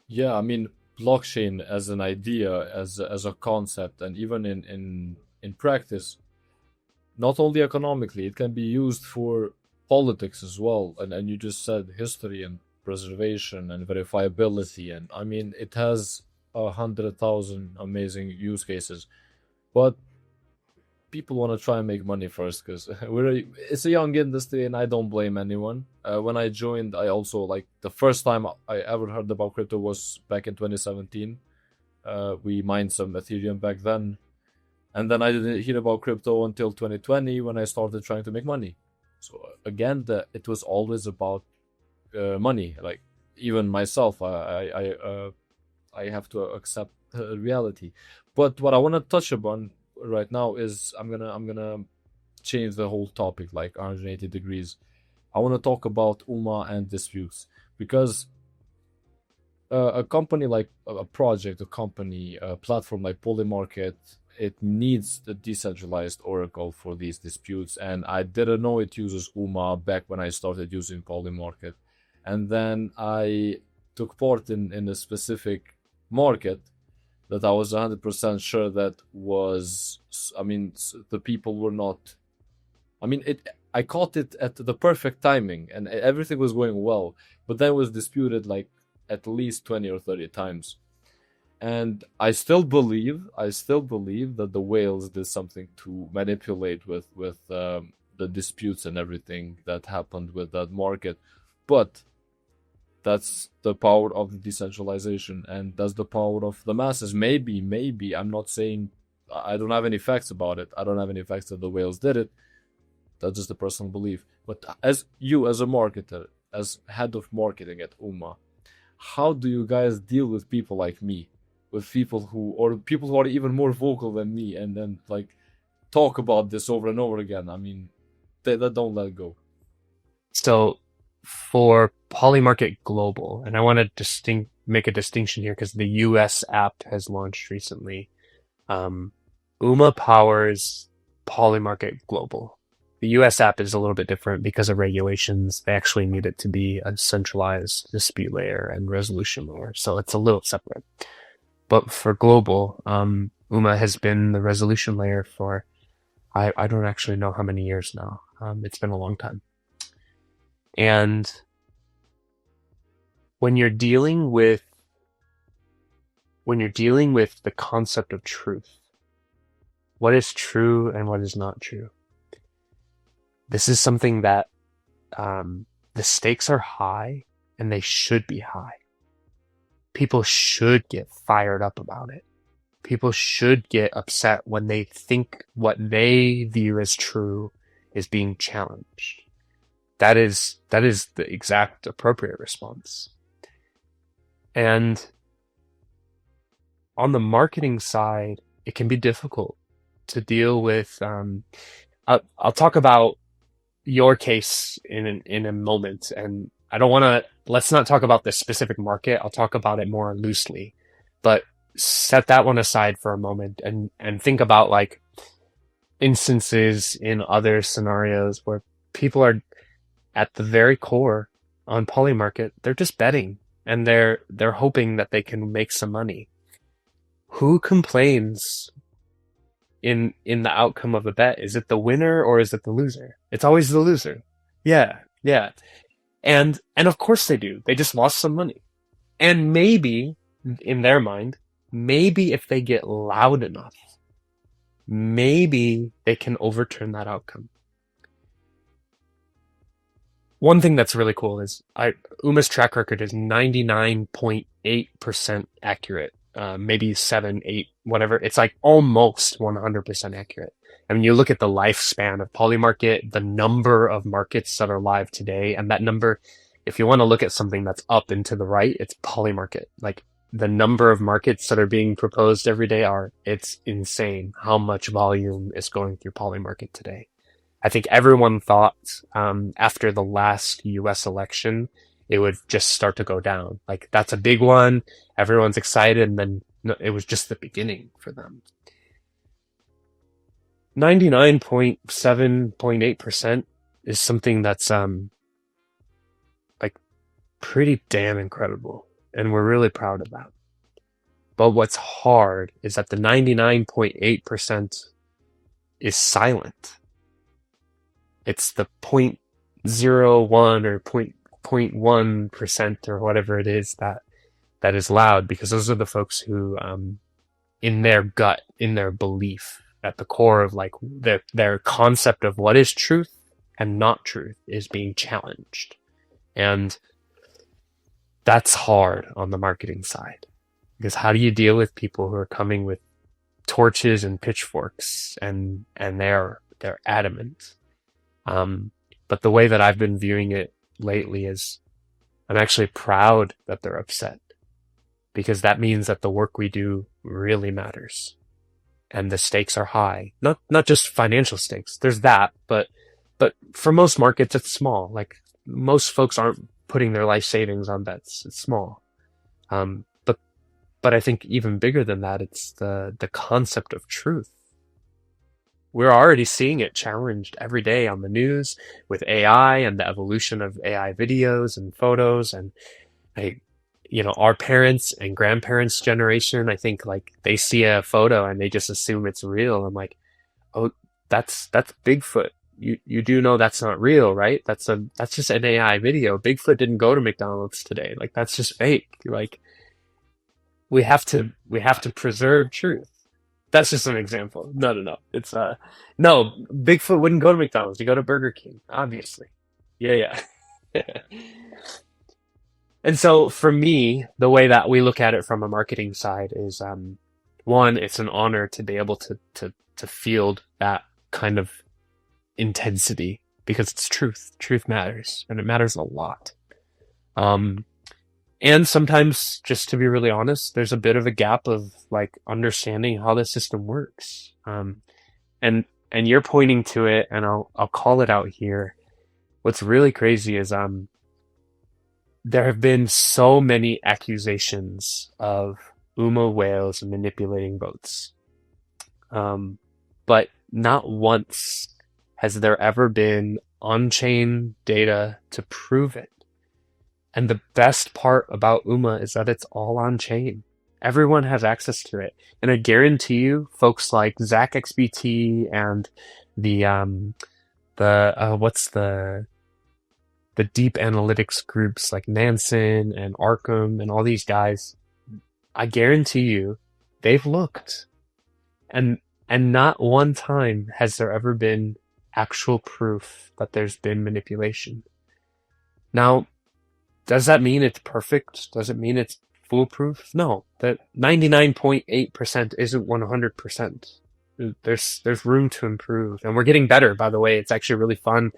Yeah, I mean, blockchain as an idea, as a concept, and even in practice, not only economically, it can be used for politics as well. And you just said history and preservation and verifiability, and I mean, it has 100,000 amazing use cases. But people want to try and make money first, because it's a young industry, and I don't blame anyone. When I joined, I also, like, the first time I ever heard about crypto was back in 2017. We mined some Ethereum back then, and then I didn't hear about crypto until 2020 when I started trying to make money. So again, it was always about money. Like, even myself, I have to accept reality. But what I want to touch upon right now is I'm gonna change the whole topic like 180 degrees. I want to talk about UMA and disputes, because a company like a project, a company, a platform like Polymarket, it needs the decentralized oracle for these disputes. And I didn't know it uses UMA back when I started using Polymarket, and then I took part in a specific market that I was 100% sure that was, I mean, the people were not, I mean, I caught it at the perfect timing and everything was going well, but then it was disputed like at least 20 or 30 times. And I still believe that the whales did something to manipulate with the disputes and everything that happened with that market. But that's the power of the decentralization, and that's the power of the masses. Maybe, I'm not saying, I don't have any facts about it. I don't have any facts that the whales did it. That's just a personal belief. But as you, as a marketer, as head of marketing at UMA, how do you guys deal with people like me, with people who, or people who are even more vocal than me, and then like talk about this over and over again? I mean, they don't let go.
So for Polymarket Global, and I want to make a distinction here because the US app has launched recently. UMA powers Polymarket Global. The US app is a little bit different because of regulations. They actually need it to be a centralized dispute layer and resolution layer, so it's a little separate. But for global, UMA has been the resolution layer for, I don't actually know how many years now. It's been a long time. And when you're dealing with the concept of truth, what is true and what is not true, this is something that the stakes are high, and they should be high. People should get fired up about it. People should get upset when they think what they view as true is being challenged. That is the exact appropriate response. And on the marketing side, it can be difficult to deal with. I'll talk about your case in a moment, and I don't want to. Let's not talk about this specific market. I'll talk about it more loosely, but set that one aside for a moment and think about like instances in other scenarios where people are at the very core on Polymarket. They're just betting, and they're hoping that they can make some money. Who complains in the outcome of a bet? Is it the winner or is it the loser? It's always the loser. Yeah. And of course they do. They just lost some money. And maybe, in their mind, maybe if they get loud enough, maybe they can overturn that outcome. One thing that's really cool is UMA's track record is 99.8% accurate. Maybe 7, 8, whatever. It's like almost 100% accurate. I mean, you look at the lifespan of Polymarket, the number of markets that are live today, and that number, if you want to look at something that's up and to the right, it's Polymarket. Like the number of markets that are being proposed every day it's insane how much volume is going through Polymarket today. I think everyone thought after the last US election, it would just start to go down. Like that's a big one. Everyone's excited, and then it was just the beginning for them. 99.7.8% is something that's like pretty damn incredible, and we're really proud of that. But what's hard is that the 99.8% is silent. It's the 0.01 or 0.1% or whatever it is that is loud, because those are the folks who, in their gut, in their belief, at the core of like their concept of what is truth and not truth is being challenged. And that's hard on the marketing side, because how do you deal with people who are coming with torches and pitchforks and they're adamant? But the way that I've been viewing it lately is I'm actually proud that they're upset, because that means that the work we do really matters and the stakes are high. Not just financial stakes. There's that, but for most markets, it's small. Like most folks aren't putting their life savings on bets. It's small. But I think even bigger than that, it's the concept of truth. We're already seeing it challenged every day on the news with AI and the evolution of AI videos and photos. And our parents and grandparents' generation, I think like they see a photo and they just assume it's real. I'm like, oh, that's Bigfoot. You do know that's not real, right? That's just an AI video. Bigfoot didn't go to McDonald's today. Like that's just fake. Like we have to preserve truth. That's just an example. No. It's no, Bigfoot wouldn't go to McDonald's. You go to Burger King, obviously. Yeah. And so for me, the way that we look at it from a marketing side is, one, it's an honor to be able to field that kind of intensity because it's truth. Truth matters, and it matters a lot. And sometimes, just to be really honest, there's a bit of a gap of like understanding how the system works. And you're pointing to it, and I'll call it out here. What's really crazy is there have been so many accusations of UMA whales manipulating votes. But not once has there ever been on-chain data to prove it. And the best part about UMA is that it's all on-chain. Everyone has access to it. And I guarantee you, folks like ZachXBT and the deep analytics groups like Nansen and Arkham and all these guys, I guarantee you, they've looked. And not one time has there ever been actual proof that there's been manipulation. Now, does that mean it's perfect? Does it mean it's foolproof? No. That 99.8% isn't 100%. There's room to improve, and we're getting better. By the way, it's actually really fun.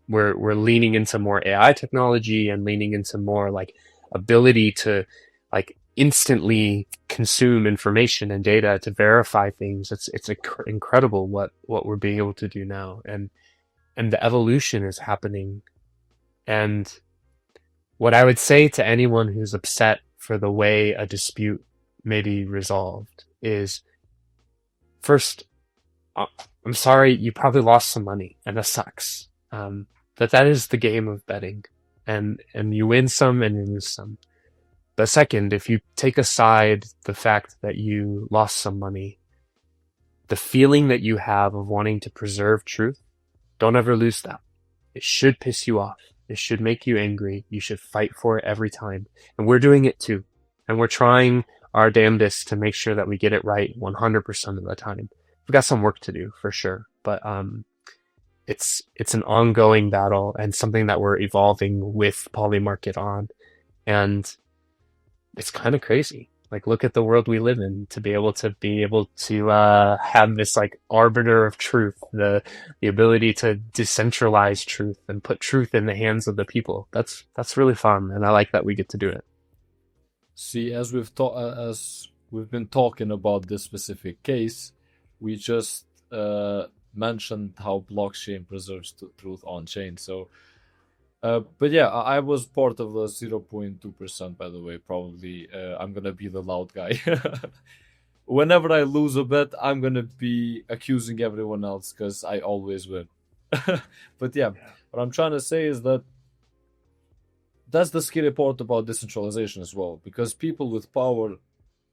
We're leaning into more AI technology and leaning into more like ability to like instantly consume information and data to verify things. It's incredible what we're being able to do now, and the evolution is happening. And what I would say to anyone who's upset for the way a dispute may be resolved is, first, I'm sorry, you probably lost some money, and that sucks. That is the game of betting, and you win some and you lose some. But second, if you take aside the fact that you lost some money, the feeling that you have of wanting to preserve truth, don't ever lose that. It should piss you off. It should make you angry. You should fight for it every time. And we're doing it too. And we're trying our damnedest to make sure that we get it right 100% of the time. We've got some work to do for sure. But it's an ongoing battle and something that we're evolving with Polymarket on. And it's kind of crazy. Like, look at the world we live in, to be able to have this like arbiter of truth, the ability to decentralize truth and put truth in the hands of the people. That's really fun, and I like that we get to do it.
See, as we've been talking about this specific case, we just mentioned how blockchain preserves truth on chain. So. But yeah, I was part of the 0.2%, by the way. Probably I'm gonna be the loud guy. Whenever I lose a bet, I'm gonna be accusing everyone else because I always win. But yeah, what I'm trying to say is that that's the scary part about decentralization as well, because people with power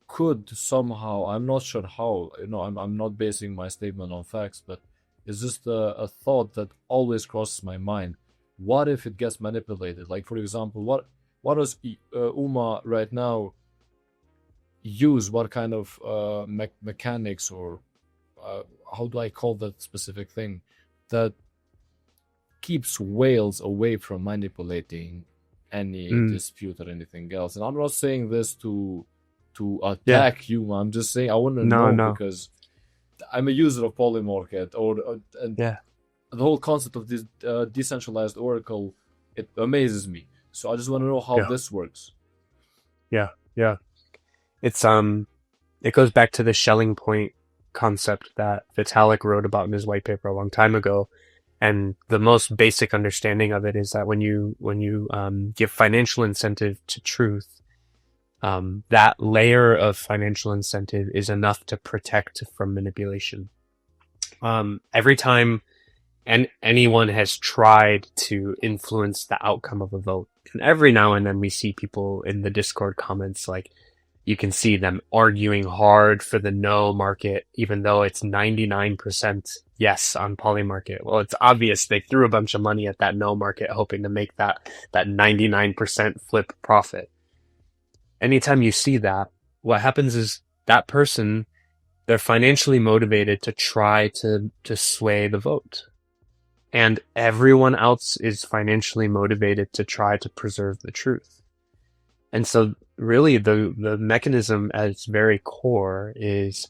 could somehow, I'm not sure how, I'm not basing my statement on facts, but it's just a thought that always crosses my mind. What if it gets manipulated? Like, for example, what does UMA right now use? What kind of mechanics, or how do I call that specific thing, that keeps whales away from manipulating any dispute or anything else? And I'm not saying this to attack UMA. I'm just saying I want to know. Because I'm a user of Polymarket, the whole concept of this decentralized oracle, it amazes me. So I just want to know how this works.
Yeah. It's it goes back to the Schelling point concept that Vitalik wrote about in his white paper a long time ago. And the most basic understanding of it is that when you give financial incentive to truth, that layer of financial incentive is enough to protect from manipulation. Every time and anyone has tried to influence the outcome of a vote, and every now and then we see people in the Discord comments, like, you can see them arguing hard for the no market, even though it's 99% yes on Polymarket. Well, it's obvious they threw a bunch of money at that no market, hoping to make that 99% flip profit. Anytime you see that, what happens is that person, they're financially motivated to try to sway the vote. And everyone else is financially motivated to try to preserve the truth. And so really the mechanism at its very core is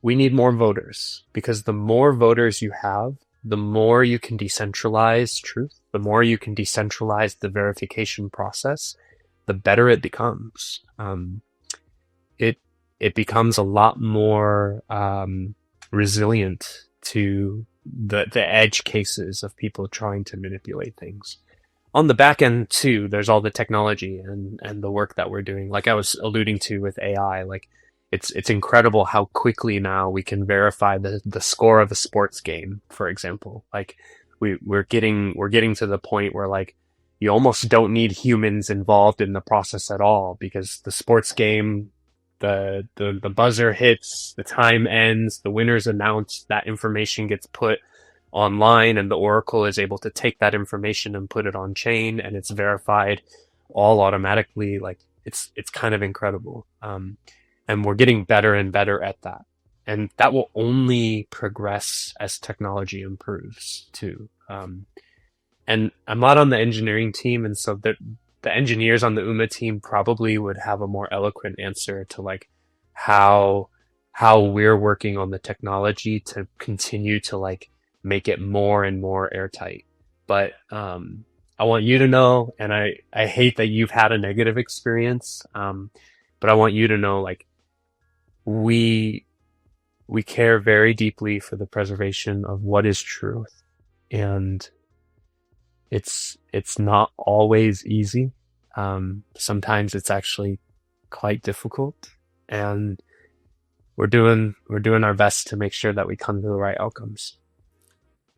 we need more voters, because the more voters you have, the more you can decentralize truth, the more you can decentralize the verification process, the better it becomes. It becomes a lot more resilient to the edge cases of people trying to manipulate things. On the back end too, there's all the technology and the work that we're doing. Like I was alluding to with AI, like it's incredible how quickly now we can verify the score of a sports game, for example. Like we're getting to the point where like you almost don't need humans involved in the process at all, because the sports game, the buzzer hits, the time ends, the winner's announced, that information gets put online, and the Oracle is able to take that information and put it on chain, and it's verified all automatically. Like it's kind of incredible. And we're getting better and better at that. And that will only progress as technology improves too. And I'm not on the engineering team, and so the engineers on the UMA team probably would have a more eloquent answer to like how we're working on the technology to continue to like make it more and more airtight. But I want you to know, and I hate that you've had a negative experience, but I want you to know, like, we care very deeply for the preservation of what is truth, and it's not always easy. Sometimes it's actually quite difficult, and we're doing our best to make sure that we come to the right outcomes.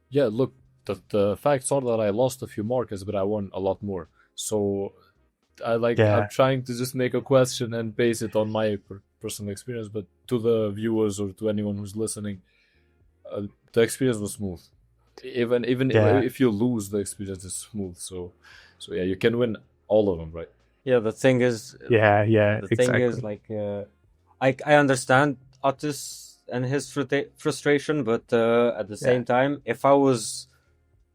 Yeah, look, the facts are that I lost a few markets, but I won a lot more. So I'm trying to just make a question and base it on my personal experience, but to the viewers or to anyone who's listening, the experience was smooth. Even if you lose, the experience is smooth. So yeah, you can win all of them, right?
Yeah, the thing is, thing is, like, I understand Otis and his frustration, but at the same time, if I was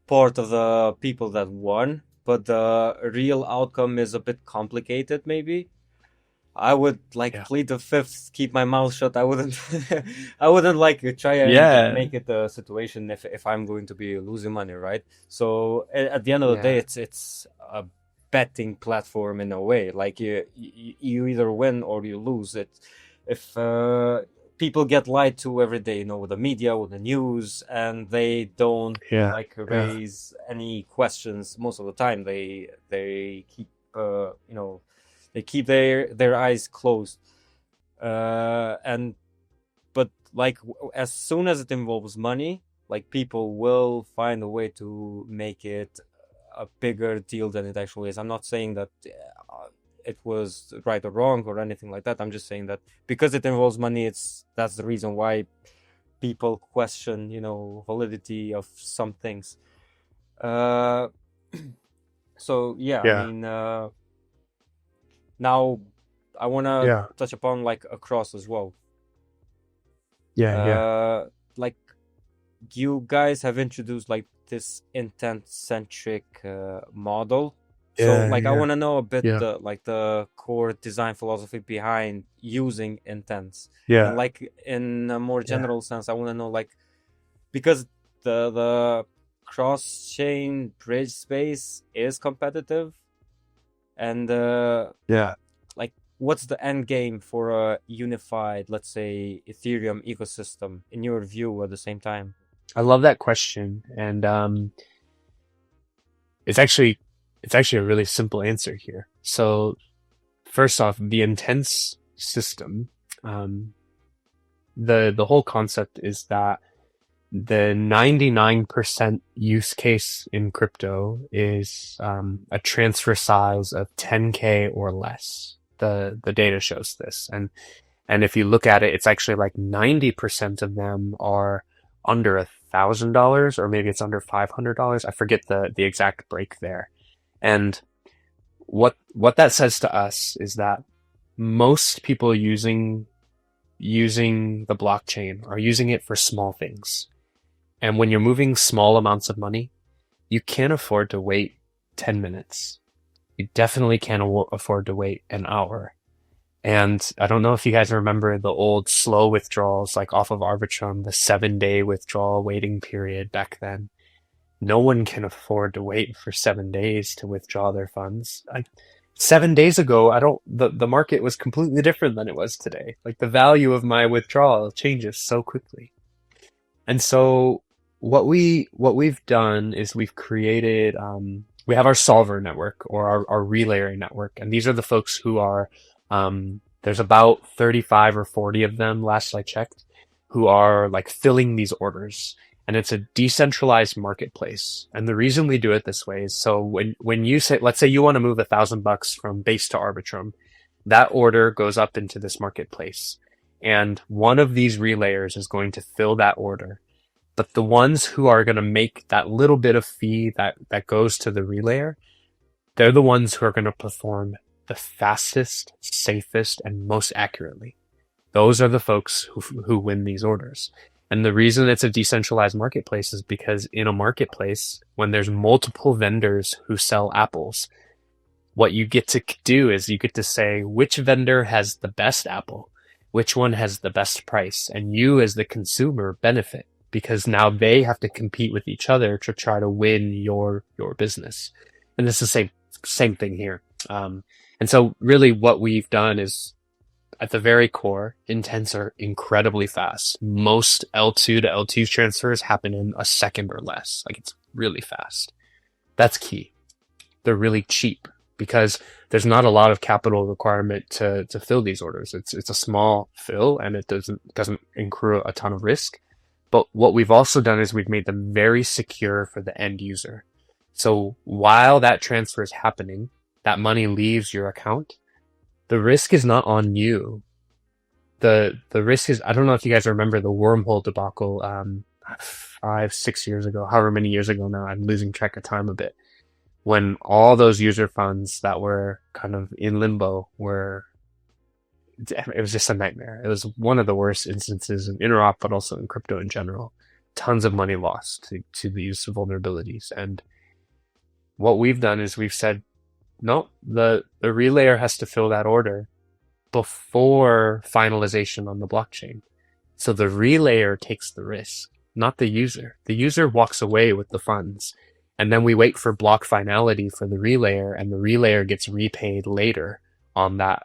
part of the people that won, but the real outcome is a bit complicated, maybe I would plead the fifth, keep my mouth shut. I wouldn't like try and make it a situation if I'm going to be losing money, right? So at the end of the day, it's a betting platform in a way. Like you either win or you lose. It if people get lied to every day, with the media, with the news, and they don't raise any questions most of the time. They keep they keep their eyes closed, but as soon as it involves money, people will find a way to make it a bigger deal than it actually is. I'm not saying that it was right or wrong or anything like that. I'm just saying that because it involves money, that's the reason why people question, validity of some things. So I mean, now I want to touch upon Across as well. You guys have introduced this intent-centric model. I want to know a bit the core design philosophy behind using intents. And, in a more general sense, I want to know because the cross-chain bridge space is competitive, and what's the end game for a unified, let's say, Ethereum ecosystem in your view at the same time?
I love that question, and it's actually a really simple answer here. So first off, the intents system, the whole concept is that the 99% use case in crypto is a transfer size of 10K or less. The data shows this, and if you look at it, it's actually 90% of them are under $1,000, or maybe it's under $500. I forget the exact break there. And what that says to us is that most people using the blockchain are using it for small things. And when you're moving small amounts of money, you can't afford to wait 10 minutes. You definitely can't afford to wait an hour. And I don't know if you guys remember the old slow withdrawals, like off of Arbitrum, the 7 day withdrawal waiting period back then. No one can afford to wait for 7 days to withdraw their funds. 7 days ago, the market was completely different than it was today. Like the value of my withdrawal changes so quickly. And so what we've done is we've created, we have our solver network or our relayering network. And these are the folks who are, there's about 35 or 40 of them last I checked, who are like filling these orders. And it's a decentralized marketplace. And the reason we do it this way is so when you say, let's say you want to move $1,000 from Base to Arbitrum, that order goes up into this marketplace. And one of these relayers is going to fill that order. But the ones who are going to make that little bit of fee that goes to the relayer, they're the ones who are going to perform the fastest, safest, and most accurately. Those are the folks who win these orders. And the reason it's a decentralized marketplace is because in a marketplace, when there's multiple vendors who sell apples, what you get to do is you get to say which vendor has the best apple, which one has the best price, and you as the consumer benefit because now they have to compete with each other to try to win your business. And it's the same thing here. And so really what we've done is at the very core, intents are incredibly fast. Most L2 to L2 transfers happen in a second or less. Like it's really fast. That's key. They're really cheap because there's not a lot of capital requirement to fill these orders. It's a small fill and it doesn't incur a ton of risk. But what we've also done is we've made them very secure for the end user. So while that transfer is happening, that money leaves your account. The risk is not on you. The risk is, I don't know if you guys remember the wormhole debacle 5-6 years ago, however many years ago now, I'm losing track of time a bit, when all those user funds that were kind of in limbo it was just a nightmare. It was one of the worst instances in interop, but also in crypto in general. Tons of money lost to the use of vulnerabilities. And what we've done is we've said, no, the relayer has to fill that order before finalization on the blockchain. So the relayer takes the risk, not the user. The user walks away with the funds. And then we wait for block finality for the relayer, and the relayer gets repaid later on that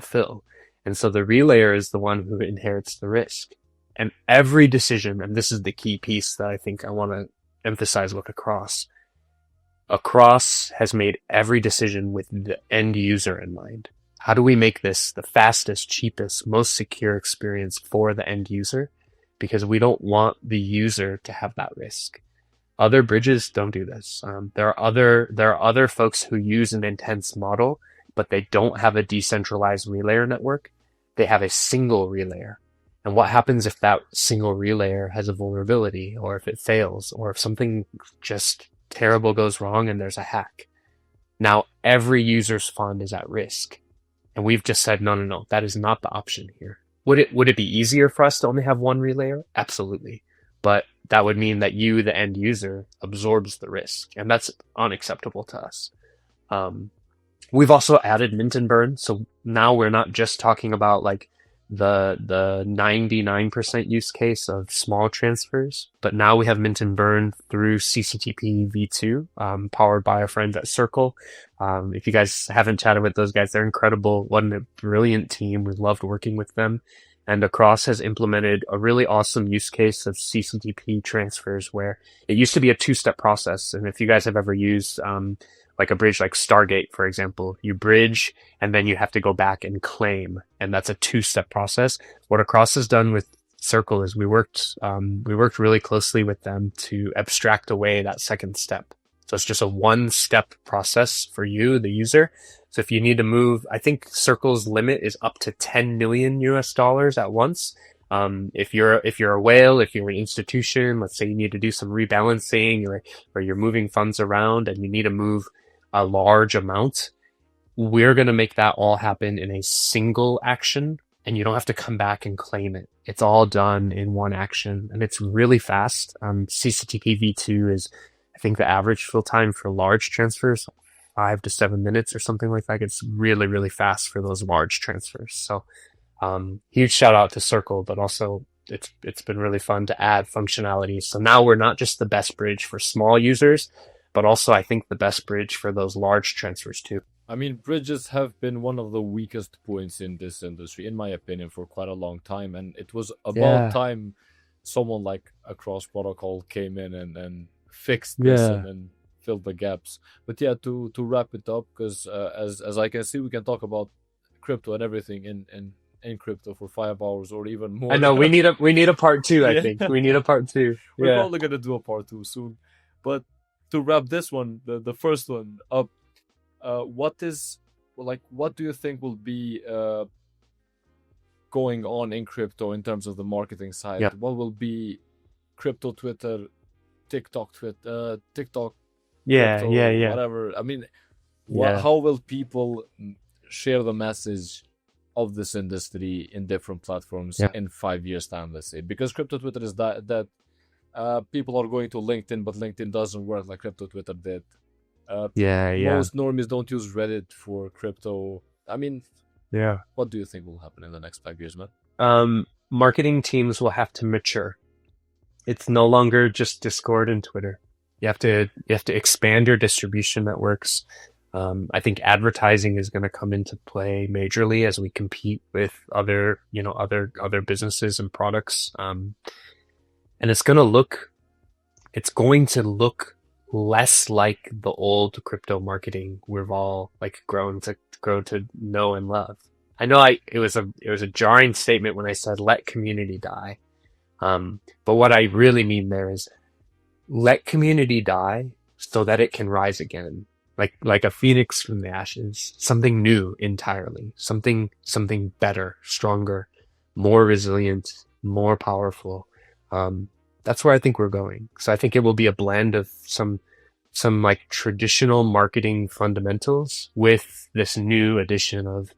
fill. And so the relayer is the one who inherits the risk. And every decision, and this is the key piece that I think I want to emphasize with Across has made every decision with the end user in mind. How do we make this the fastest, cheapest, most secure experience for the end user? Because we don't want the user to have that risk. Other bridges don't do this. There are other folks who use an intense model, but they don't have a decentralized relayer network. They have a single relayer. And what happens if that single relayer has a vulnerability, or if it fails, or if something just terrible goes wrong and there's a hack? Now every user's fund is at risk. And we've just said, no, that is not the option here. Would it be easier for us to only have one relayer? Absolutely. But that would mean that you, the end user, absorbs the risk. And that's unacceptable to us. We've also added mint and burn. So now we're not just talking about like the 99% use case of small transfers, but now we have mint and burn through CCTP v2, powered by our friends at Circle. If you guys haven't chatted with those guys, they're incredible. What a brilliant team. We loved working with them. And Across has implemented a really awesome use case of CCTP transfers where it used to be a two-step process. And if you guys have ever used like a bridge like Stargate, for example, you bridge and then you have to go back and claim. And that's a two-step process. What Across has done with Circle is we worked really closely with them to abstract away that second step. So it's just a one-step process for you, the user. So if you need to move, I think Circle's limit is up to $10 million at once. If you're a whale, if you're an institution, let's say you need to do some rebalancing or you're moving funds around and you need to move a large amount, we're going to make that all happen in a single action, and you don't have to come back and claim it. It's all done in one action, and it's really fast. CCTP v2 is, I think the average fill time for large transfers, 5 to 7 minutes or something like that. It's really, really fast for those large transfers. So huge shout out to Circle, but also it's been really fun to add functionality. So now we're not just the best bridge for small users, but also I think the best bridge for those large transfers too.
I mean, bridges have been one of the weakest points in this industry, in my opinion, for quite a long time. And it was about time someone like Across Protocol came in and fixed this and filled the gaps. But yeah, to wrap it up, because as I can see, we can talk about crypto and everything in crypto for 5 hours or even more.
I know we need a part two. I think we need a part two.
We're probably gonna do a part two soon. But to wrap this one, the first one up, what do you think will be going on in crypto in terms of the marketing side? What will be crypto Twitter, TikTok, TikTok, crypto, whatever? I mean, how will people share the message of this industry in different platforms in 5 years time, let's say? Because crypto Twitter is that people are going to LinkedIn, but LinkedIn doesn't work like crypto Twitter did. Most normies don't use Reddit for crypto. I mean, what do you think will happen in the next 5 years, man?
Marketing teams will have to mature. It's no longer just Discord and Twitter. You have to expand your distribution networks. I think advertising is going to come into play majorly as we compete with other businesses and products. And it's going to look less like the old crypto marketing we've all like grown to know and love. I know it was a jarring statement when I said let community die. But what I really mean there is let community die so that it can rise again. Like a phoenix from the ashes, something new entirely, something better, stronger, more resilient, more powerful. That's where I think we're going. So I think it will be a blend of some like traditional marketing fundamentals with this new addition of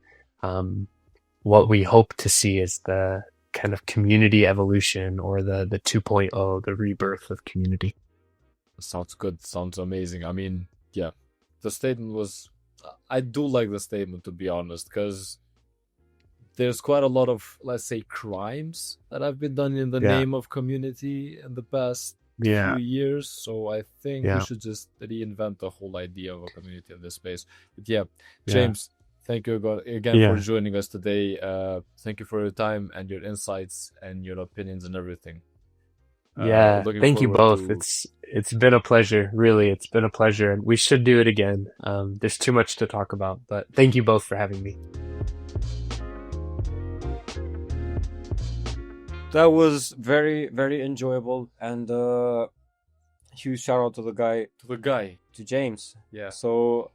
what we hope to see as the kind of community evolution or the 2.0, the rebirth of community.
Sounds good. Sounds amazing. I mean, yeah. The statement was, I do like the statement, to be honest, because there's quite a lot of, let's say, crimes that have been done in the name of community in the past few years. So I think we should just reinvent the whole idea of a community in this space. But James, thank you again for joining us today. Thank you for your time and your insights and your opinions and everything.
Thank you both. It's been a pleasure. Really, it's been a pleasure, and we should do it again. There's too much to talk about, but thank you both for having me.
That was very, very enjoyable, and huge shout out to the guy, to James.
Yeah.
So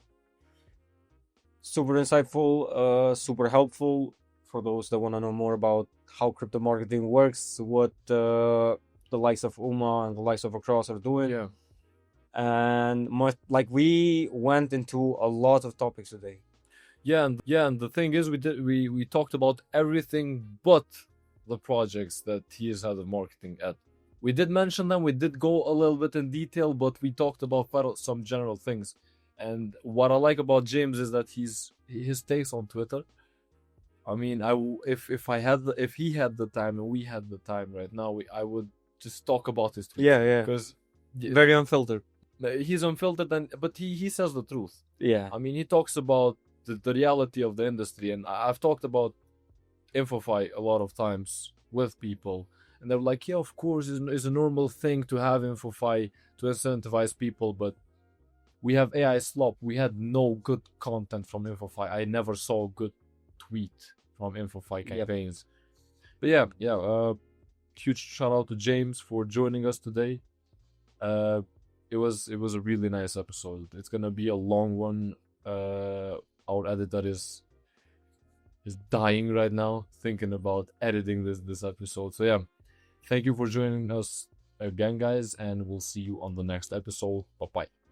super insightful, super helpful for those that want to know more about how crypto marketing works, what the likes of Uma and the likes of Across are doing.
Yeah.
And we went into a lot of topics today.
And the thing is, we talked about everything but the projects that he is head of marketing at. We did mention them, we did go a little bit in detail, but we talked about some general things. And what I like about James is that his takes on Twitter. I mean, if he had the time and we had the time right now, I would just talk about his tweets.
Yeah.
Because
very unfiltered.
He's unfiltered, but he says the truth.
Yeah.
I mean, he talks about the reality of the industry, and I've talked about InfoFi a lot of times with people, and they're like, yeah, of course, it's a normal thing to have InfoFi to incentivize people, but we have AI slop. We had no good content from InfoFi. I never saw a good tweet from InfoFi campaigns. But huge shout out to James for joining us today. It was a really nice episode. It's gonna be a long one. Our editor is dying right now thinking about editing this episode. So thank you for joining us again, guys, and we'll see you on the next episode. Bye bye.